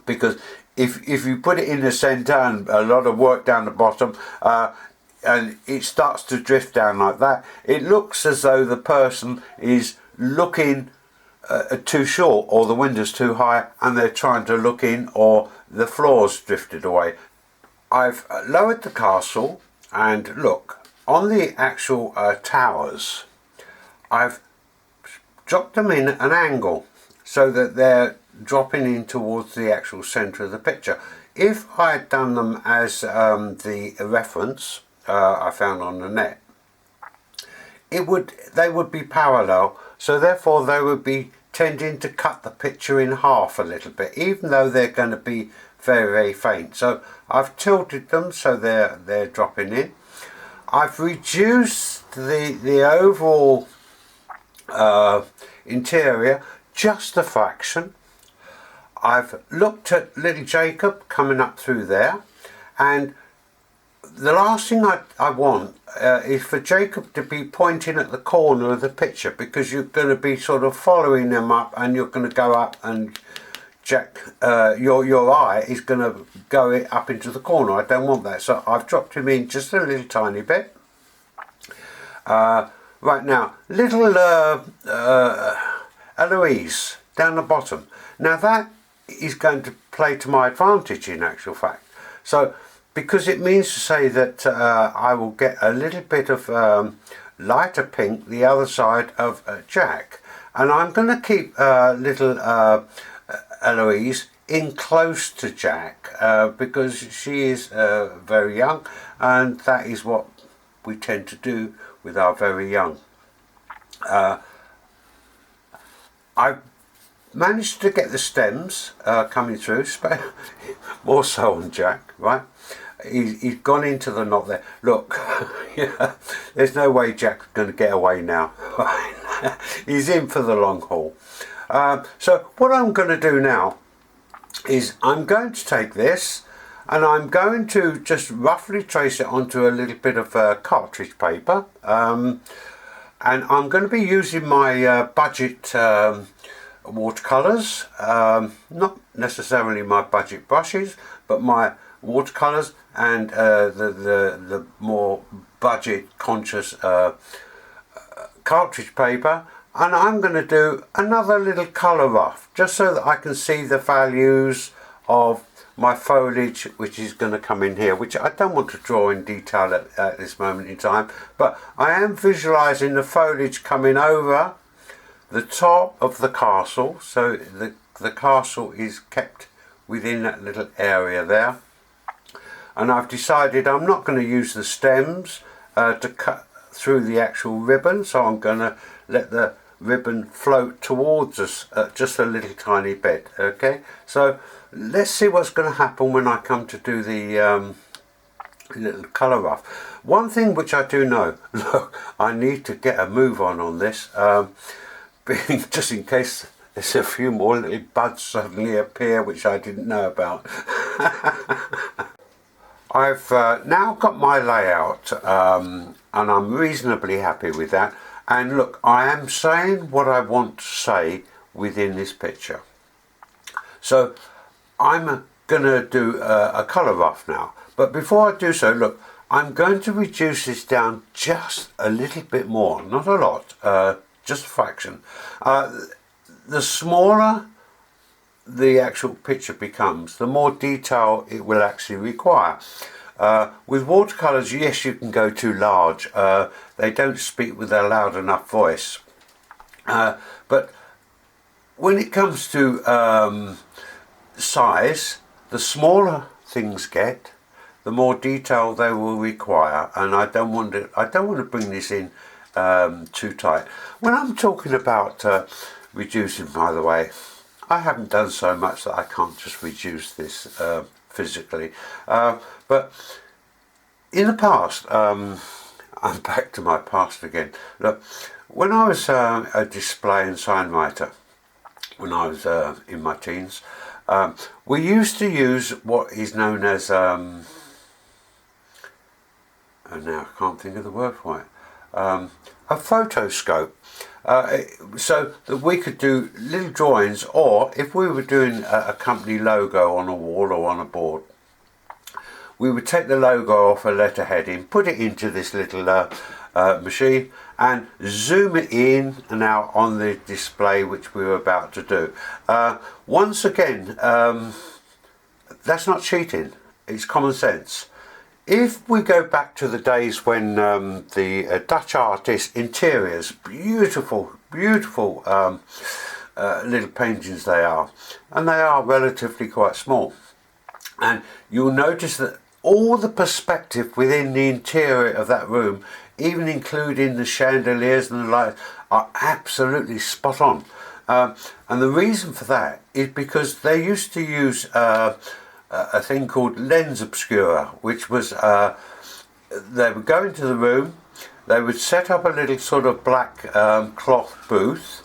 because if you put it in the centre and a lot of work down the bottom, and it starts to drift down like that, it looks as though the person is looking too short, or the window's too high and they're trying to look in, or the floor's drifted away. I've lowered the castle, and look, on the actual towers, I've dropped them in an angle so that they're dropping in towards the actual centre of the picture. If I had done them as the reference I found on the net, they would be parallel, so therefore they would be tending to cut the picture in half a little bit, even though they're going to be very, very faint. So I've tilted them so they're dropping in. I've reduced the overall interior just a fraction. I've looked at little Jacob coming up through there, and the last thing I want is for Jacob to be pointing at the corner of the picture, because you're going to be sort of following them up, and you're going to go up, and your eye is going to go up into the corner. I don't want that, so I've dropped him in just a little tiny bit. Right now, little Eloise down the bottom. Now that is going to play to my advantage in actual fact. So, because it means to say that I will get a little bit of lighter pink the other side of Jack. And I'm going to keep little Eloise in close to Jack because she is very young, and that is what we tend to do with our very young. I've managed to get the stems coming through, more so on Jack, right? He's gone into the knot there. Look, yeah, there's no way Jack's going to get away now. He's in for the long haul. So what I'm going to do now is I'm going to take this and I'm going to just roughly trace it onto a little bit of cartridge paper. And I'm going to be using my budget watercolors, not necessarily my budget brushes, but my watercolors and the more budget conscious cartridge paper. And I'm going to do another little colour rough just so that I can see the values of my foliage, which is going to come in here, which I don't want to draw in detail at this moment in time, but I am visualising the foliage coming over the top of the castle, so the castle is kept within that little area there. And I've decided I'm not going to use the stems to cut through the actual ribbon, so I'm going to let the ribbon float towards us just a little tiny bit. Okay, so let's see what's going to happen when I come to do the little colour rough. One thing which I do know, look, I need to get a move on this, just in case there's a few more little buds suddenly appear which I didn't know about. I've now got my layout and I'm reasonably happy with that. And look, I am saying what I want to say within this picture. So I'm going to do a colour rough now. But before I do so, look, I'm going to reduce this down just a little bit more. Not a lot, just a fraction. The smaller the actual picture becomes, the more detail it will actually require. With watercolours, yes, you can go too large. They don't speak with a loud enough voice. But when it comes to size, the smaller things get, the more detail they will require. And I don't want to bring this in too tight. When I'm talking about reducing, by the way, I haven't done so much that I can't just reduce this physically. But in the past, I'm back to my past again. Look, when I was a display and sign writer, when I was in my teens, we used to use what is known as, and now I can't think of the word for it, a photoscope. So that we could do little drawings, or if we were doing a company logo on a wall or on a board, we would take the logo off a letterheading, put it into this little machine and zoom it in and out on the display which we were about to do. Once again, that's not cheating, it's common sense. If we go back to the days when the Dutch artist interiors, beautiful little paintings they are, and they are relatively quite small, and you'll notice that all the perspective within the interior of that room, even including the chandeliers and the lights, are absolutely spot on. And the reason for that is because they used to use a thing called lens obscura, which was they would go into the room, they would set up a little sort of black cloth booth,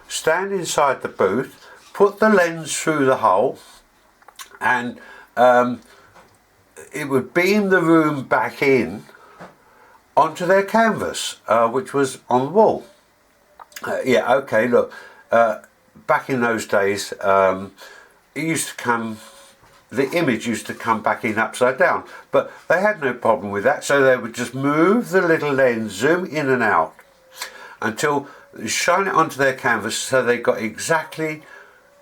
stand inside the booth, put the lens through the hole, and it would beam the room back in onto their canvas, which was on the wall. Yeah, okay, look, back in those days, it used to come, the image used to come back in upside down, but they had no problem with that, so they would just move the little lens, zoom in and out, until shine it onto their canvas, so they got exactly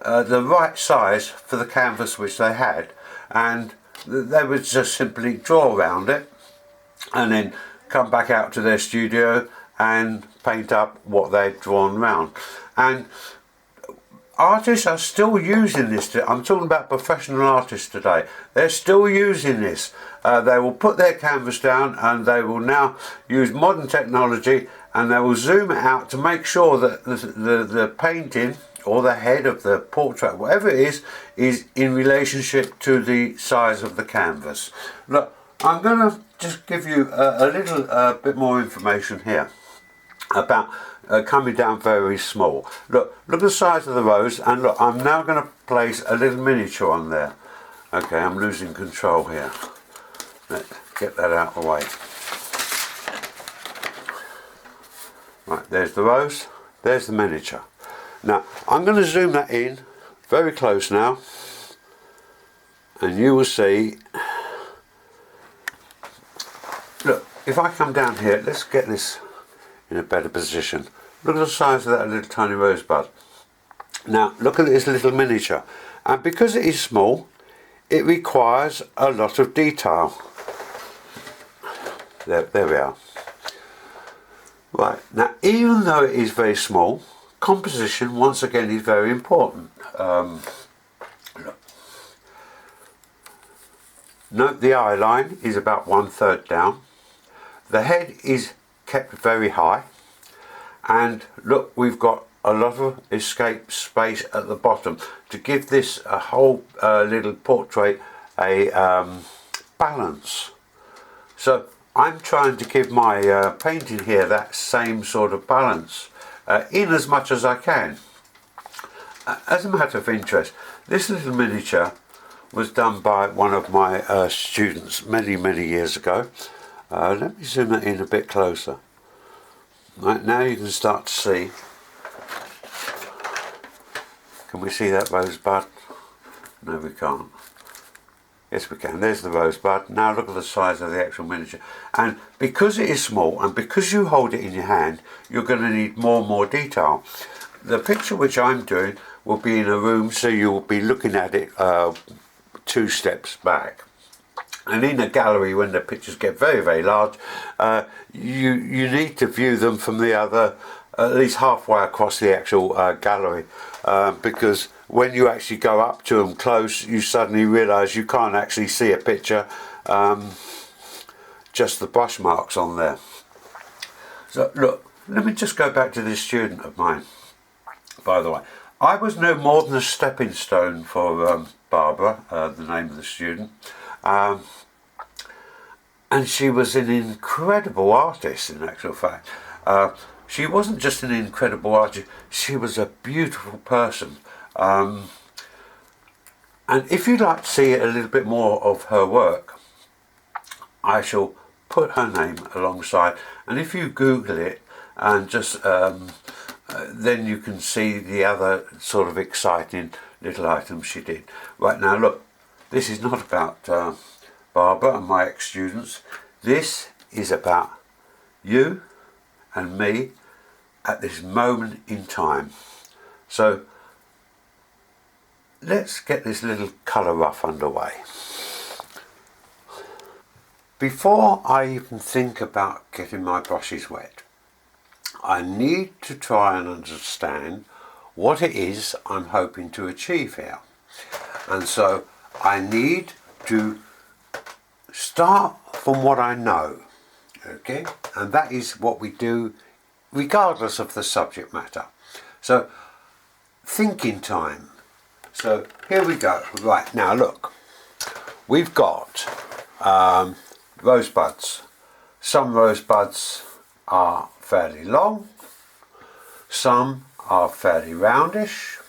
the right size for the canvas which they had, and they would just simply draw around it, and then come back out to their studio and paint up what they'd drawn round. And artists are still using this. I'm talking about professional artists today. They're still using this. They will put their canvas down and they will now use modern technology, and they will zoom it out to make sure that the painting or the head of the portrait, whatever it is in relationship to the size of the canvas. Look, I'm going to just give you a little bit more information here about coming down very small. Look at the size of the rose, and look, I'm now going to place a little miniature on there. Okay, I'm losing control here. Let's get that out of the way. Right, there's the rose, there's the miniature. Now, I'm going to zoom that in very close now, and you will see. Look, if I come down here, let's get this in a better position. Look at the size of that little tiny rosebud. Now, look at this little miniature. And because it is small, it requires a lot of detail. There we are. Right, now even though it is very small, composition once again is very important. Look. Note the eye line is about 1/3 down. The head is kept very high, and look, we've got a lot of escape space at the bottom to give this a whole little portrait a balance. So I'm trying to give my painting here that same sort of balance in as much as I can. As a matter of interest, this little miniature was done by one of my students many years ago. Let me zoom that in a bit closer. Right, now you can start to see. Can we see that rosebud? No, we can't. Yes, we can. There's the rosebud. Now look at the size of the actual miniature. And because it is small, and because you hold it in your hand, you're going to need more and more detail. The picture which I'm doing will be in a room, so you will be looking at it 2 steps back. And in a gallery, when the pictures get very large, you need to view them from the other, at least halfway across the actual gallery, because when you actually go up to them close, you suddenly realise you can't actually see a picture, just the brush marks on there. So look, let me just go back to this student of mine. By the way, I was no more than a stepping stone for Barbara, the name of the student. And she was an incredible artist, in actual fact. She wasn't just an incredible artist, she was a beautiful person. And if you'd like to see a little bit more of her work, I shall put her name alongside, and if you Google it and just then you can see the other sort of exciting little items she did. Right, now look, this is not about Barbara and my ex-students. This is about you and me at this moment in time. So let's get this little colour rough underway. Before I even think about getting my brushes wet, I need to try and understand what it is I'm hoping to achieve here. And so I need to start from what I know, okay? And that is what we do regardless of the subject matter. So, thinking time. So here we go. Right, now look, we've got rosebuds. Some rose buds are fairly long, some are fairly roundish,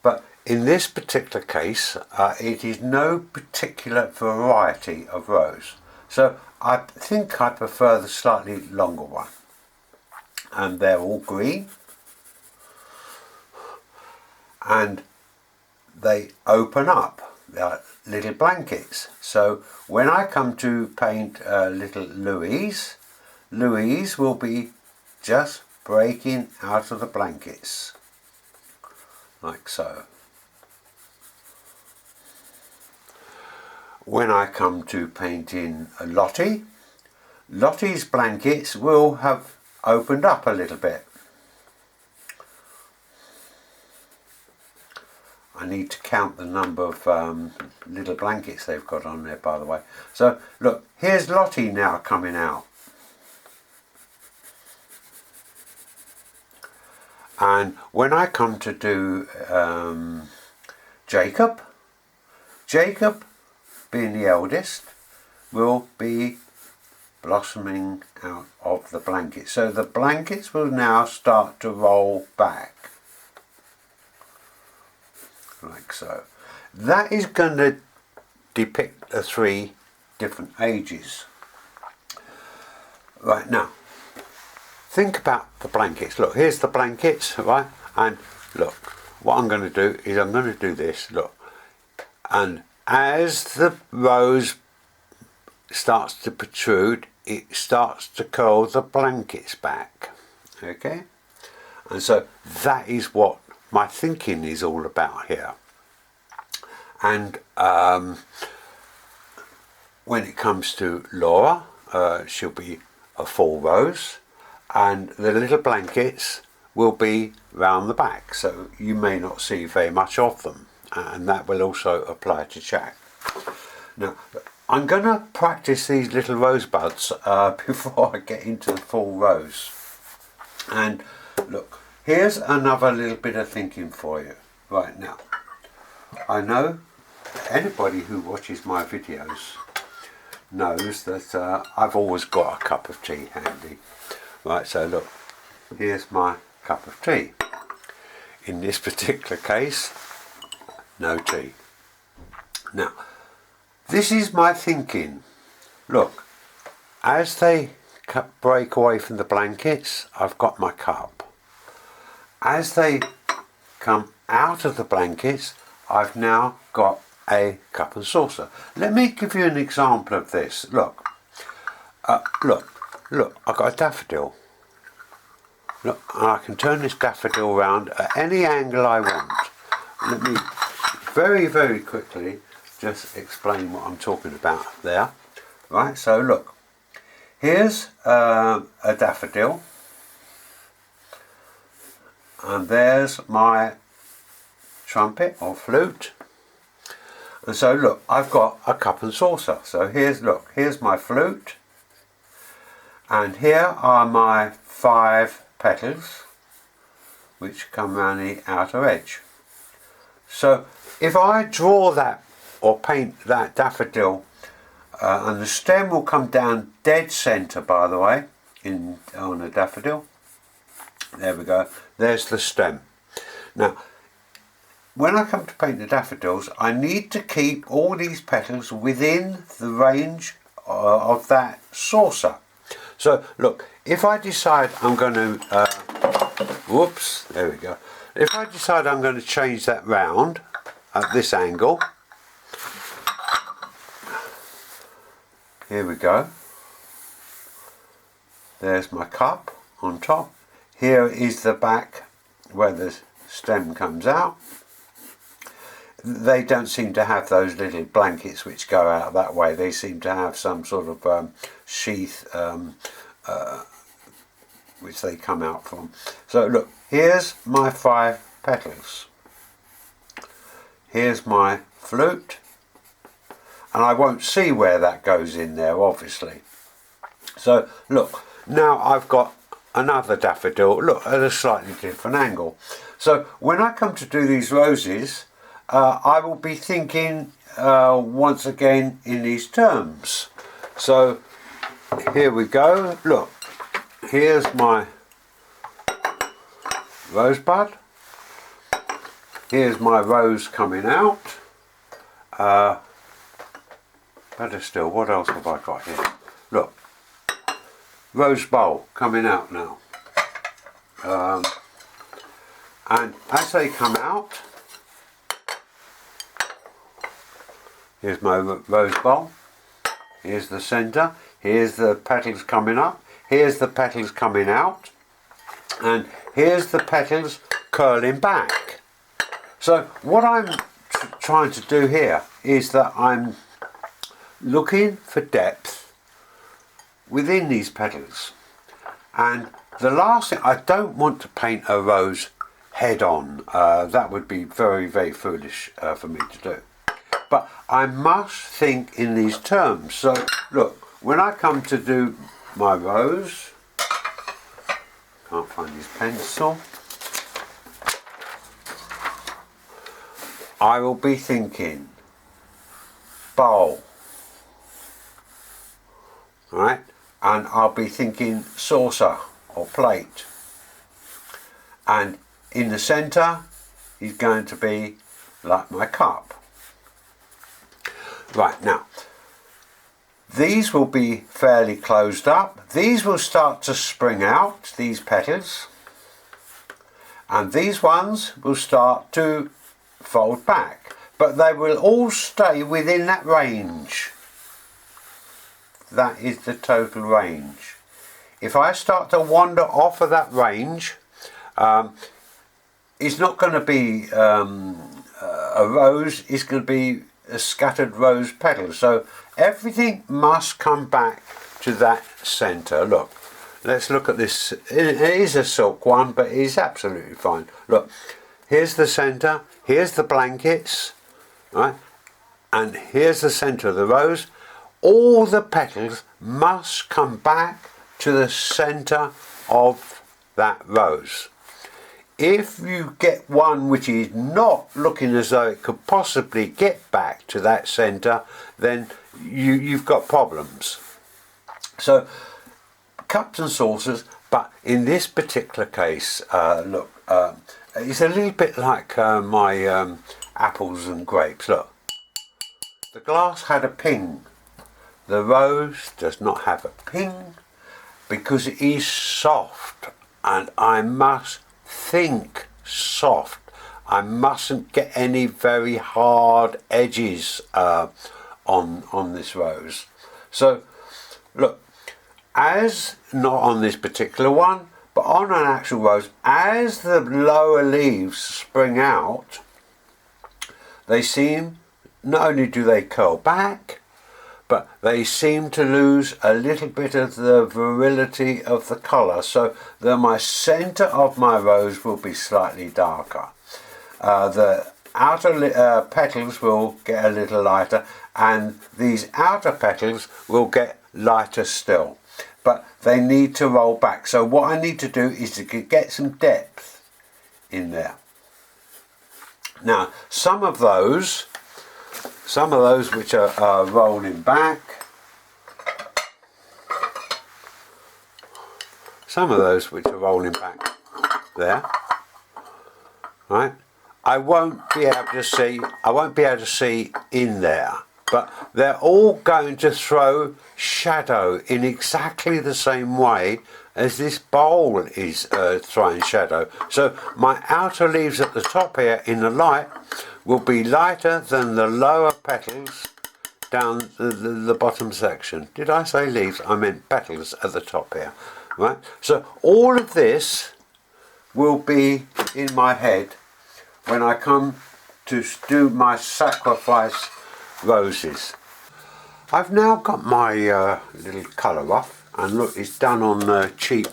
but in this particular case it is no particular variety of rose, so I think I prefer the slightly longer one. And they're all green and they open up, they're little blankets. So when I come to paint little Louise will be just breaking out of the blankets, like so. When I come to painting Lottie's blankets will have opened up a little bit. I need to count the number of little blankets they've got on there, by the way. So look, here's Lottie now coming out. And when I come to do Jacob being the eldest, will be blossoming out of the blankets. So the blankets will now start to roll back, like so. That is going to depict the 3 different ages. Right, now think about the blankets. Look, here's the blankets, right? And look, what I'm going to do is I'm going to do this, look, and as the rose starts to protrude, it starts to curl the blankets back, okay? And so that is what my thinking is all about here. And when it comes to Laura, she'll be a full rose, and the little blankets will be round the back, so you may not see very much of them, and that will also apply to Jack. Now, I'm going to practice these little rosebuds before I get into the full rose. And look, here's another little bit of thinking for you. Right, now, I know anybody who watches my videos knows that I've always got a cup of tea handy. Right, so look, here's my cup of tea. In this particular case, no tea. Now, this is my thinking. Look, as they break away from the blankets, I've got my cup. As they come out of the blankets, I've now got a cup and saucer. Let me give you an example of this. Look, look, I've got a daffodil. Look, I can turn this daffodil around at any angle I want. Let me very, very quickly just explain what I'm talking about there. Right, so look, here's a daffodil, and there's my trumpet or flute, and so look, I've got a cup and saucer. So here's my flute, and here are my 5 petals which come around the outer edge. So if I draw that or paint that daffodil, and the stem will come down dead centre, by the way, on a daffodil. There we go, there's the stem. Now, when I come to paint the daffodils, I need to keep all these petals within the range of that saucer. So look, if I decide I'm going to, whoops, there we go. If I decide I'm going to change that round at this angle, here we go. There's my cup on top. Here is the back where the stem comes out. They don't seem to have those little blankets which go out that way. They seem to have some sort of sheath which they come out from. So look, here's my 5 petals. Here's my flute. And I won't see where that goes in there, obviously. So look, now I've got another daffodil, look, at a slightly different angle. So when I come to do these roses, I will be thinking once again in these terms. So here we go. Look, here's my rosebud. Here's my rose coming out. Better still, what else have I got here? Look, rose bowl coming out now. And as they come out, here's my rose bowl. Here's the centre. Here's the petals coming up. Here's the petals coming out. And here's the petals curling back. So what I'm trying to do here is that I'm looking for depth within these petals. And the last thing, I don't want to paint a rose head on. That would be very, very foolish for me to do. But I must think in these terms. So look, when I come to do my rose, can't find his pencil, I will be thinking bowl, right? And I'll be thinking saucer or plate. And in the centre is going to be like my cup. Right, now these will be fairly closed up. These will start to spring out, these petals, and these ones will start to fold back, but they will all stay within that range. That is the total range. If I start to wander off of that range, it's not going to be a rose, it's going to be a scattered rose petals. So everything must come back to that centre. Look, let's look at this. It is a silk one, but it's absolutely fine. Look, here's the centre, here's the blankets, right? And here's the centre of the rose. All the petals must come back to the centre of that rose. If you get one which is not looking as though it could possibly get back to that centre, then you've got problems. So cups and saucers, but in this particular case, look, it's a little bit like my apples and grapes. Look, the glass had a ping. The rose does not have a ping because it is soft, and I must think soft. I mustn't get any very hard edges on this rose. So look, as not on this particular one, but on an actual rose, as the lower leaves spring out, they seem, not only do they curl back, but they seem to lose a little bit of the virility of the colour, so that my centre of my rose will be slightly darker. The outer petals will get a little lighter, and these outer petals will get lighter still. But they need to roll back. So what I need to do is to get some depth in there. Now, some of those which are rolling back, there, right, I won't be able to see in there, but they're all going to throw shadow in exactly the same way as this bowl is throwing shadow. So my outer leaves at the top here in the light will be lighter than the lower petals down the bottom section. Did I say leaves? I meant petals at the top here, right? So all of this will be in my head when I come to do my sacrifice roses. I've now got my little colour rough, and look, it's done on cheap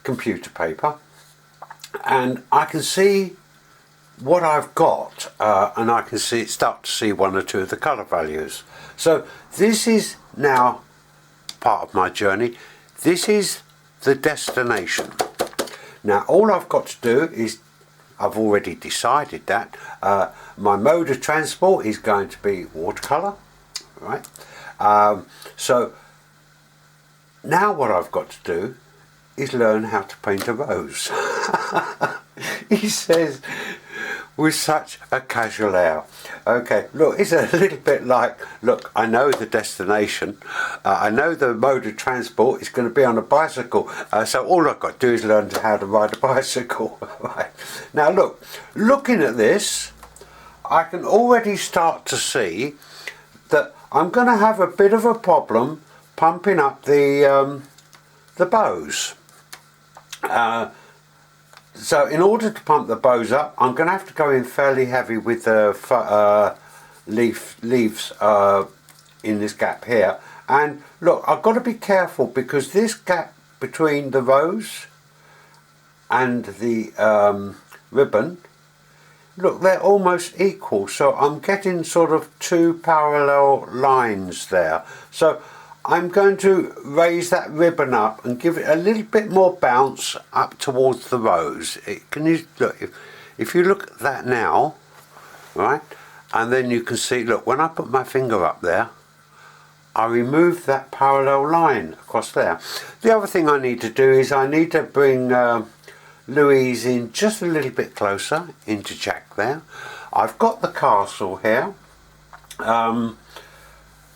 computer paper, and I can see what I've got, and I can start to see one or two of the colour values. So this is now part of my journey. This is the destination. Now all I've got to do is I've already decided that. My mode of transport is going to be watercolour, right? So now what I've got to do is learn how to paint a rose. He says with such a casual air. Okay, look, it's a little bit like, look, I know the destination, I know the mode of transport is going to be on a bicycle, so all I've got to do is learn how to ride a bicycle. Right. Now look, looking at this, I can already start to see that I'm going to have a bit of a problem pumping up the bows. So in order to pump the bows up, I'm going to have to go in fairly heavy with the leaves in this gap here. And look, I've got to be careful because this gap between the rose and the ribbon, look, they're almost equal. So I'm getting sort of two parallel lines there. So I'm going to raise that ribbon up and give it a little bit more bounce up towards the rose. Can you look? If you look at that now, right, and then you can see, look, when I put my finger up there, I remove that parallel line across there. The other thing I need to do is I need to bring Louise in just a little bit closer into Jack there. I've got the castle here.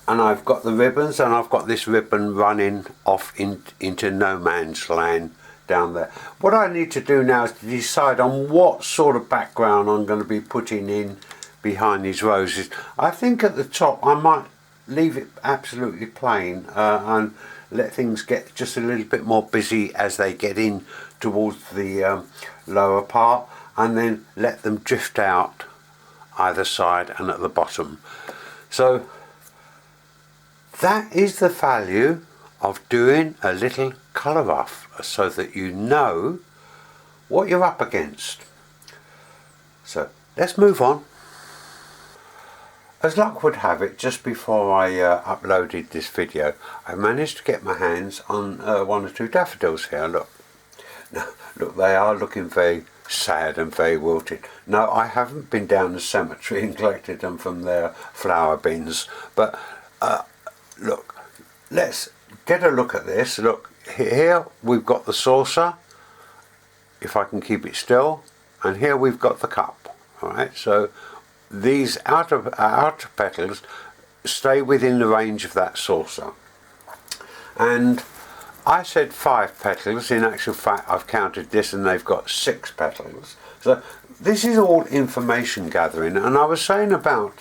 And I've got the ribbons, and I've got this ribbon running off into no man's land down there. What I need to do now is to decide on what sort of background I'm going to be putting in behind these roses. I think at the top I might leave it absolutely plain and let things get just a little bit more busy as they get in towards the lower part, and then let them drift out either side and at the bottom. So that is the value of doing a little colour off, so that you know what you're up against. So let's move on. As luck would have it, just before I uploaded this video, I managed to get my hands on one or two daffodils here. Look, now, look, they are looking very sad and very wilted. No, I haven't been down the cemetery and collected them from their flower bins, but look, let's get a look at this. Look, here we've got the saucer, if I can keep it still, and here we've got the cup. Alright, so these outer petals stay within the range of that saucer. And I said 5 petals, in actual fact I've counted this and they've got 6 petals. So this is all information gathering, and I was saying about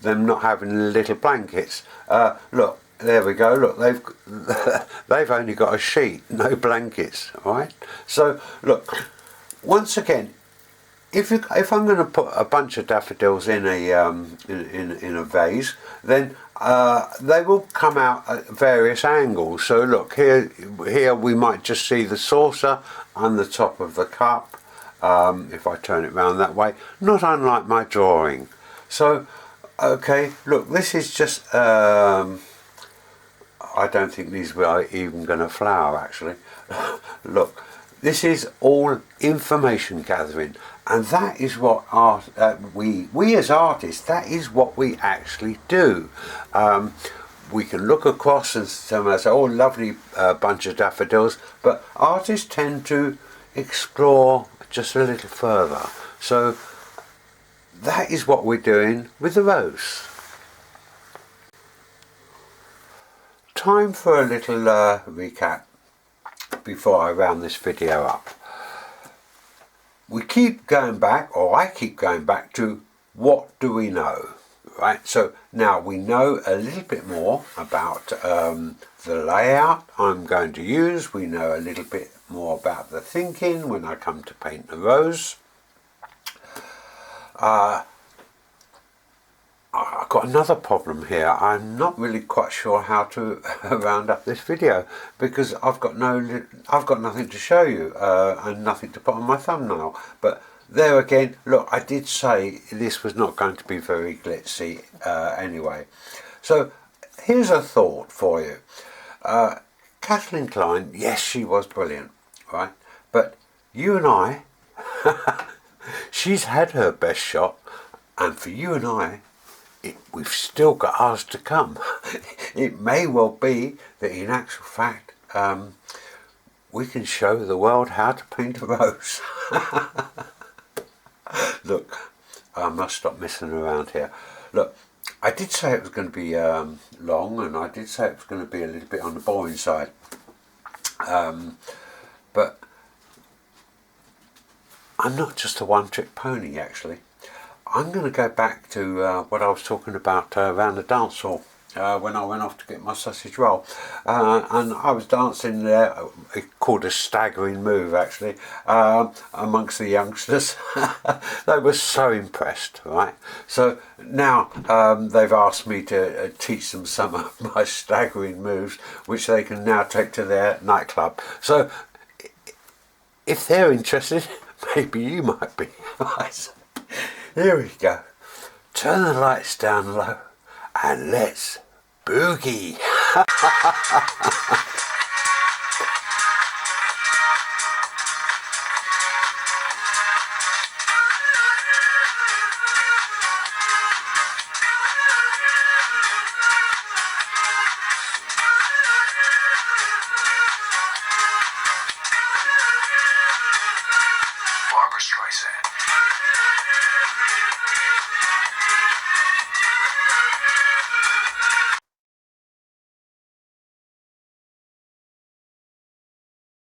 them not having little blankets. Look, there we go. Look, they've only got a sheet, no blankets. All right. So look, once again, if I'm going to put a bunch of daffodils in a vase, then they will come out at various angles. So look, here we might just see the saucer and the top of the cup. If I turn it round that way, not unlike my drawing. So okay, look, this is just I don't think these were even going to flower actually. Look, this is all information gathering, and that is what we as artists, that is what we actually do. We can look across and say, oh, lovely bunch of daffodils, but artists tend to explore just a little further. So that is what we're doing with the rose. Time for a little recap before I round this video up. We keep going back, or I keep going back to, what do we know? Right, so now we know a little bit more about the layout I'm going to use. We know a little bit more about the thinking when I come to paint the rose. I've got another problem here. I'm not really quite sure how to round up this video, because I've got nothing to show you and nothing to put on my thumbnail. But there again, look, I did say this was not going to be very glitzy anyway. So here's a thought for you. Kathleen Klein, yes, she was brilliant, right? But you and I, She's had her best shot, and for you and I, we've still got ours to come. It may well be that in actual fact, we can show the world how to paint a rose. Look, I must stop messing around here. Look, I did say it was going to be long, and I did say it was going to be a little bit on the boring side. But I'm not just a one-trick pony, actually. I'm going to go back to what I was talking about around the dance hall when I went off to get my sausage roll. And I was dancing there, called a staggering move actually, amongst the youngsters. They were so impressed, right? So now they've asked me to teach them some of my staggering moves, which they can now take to their nightclub. So if they're interested, maybe you might be. Here we go. Turn the lights down low and let's boogie.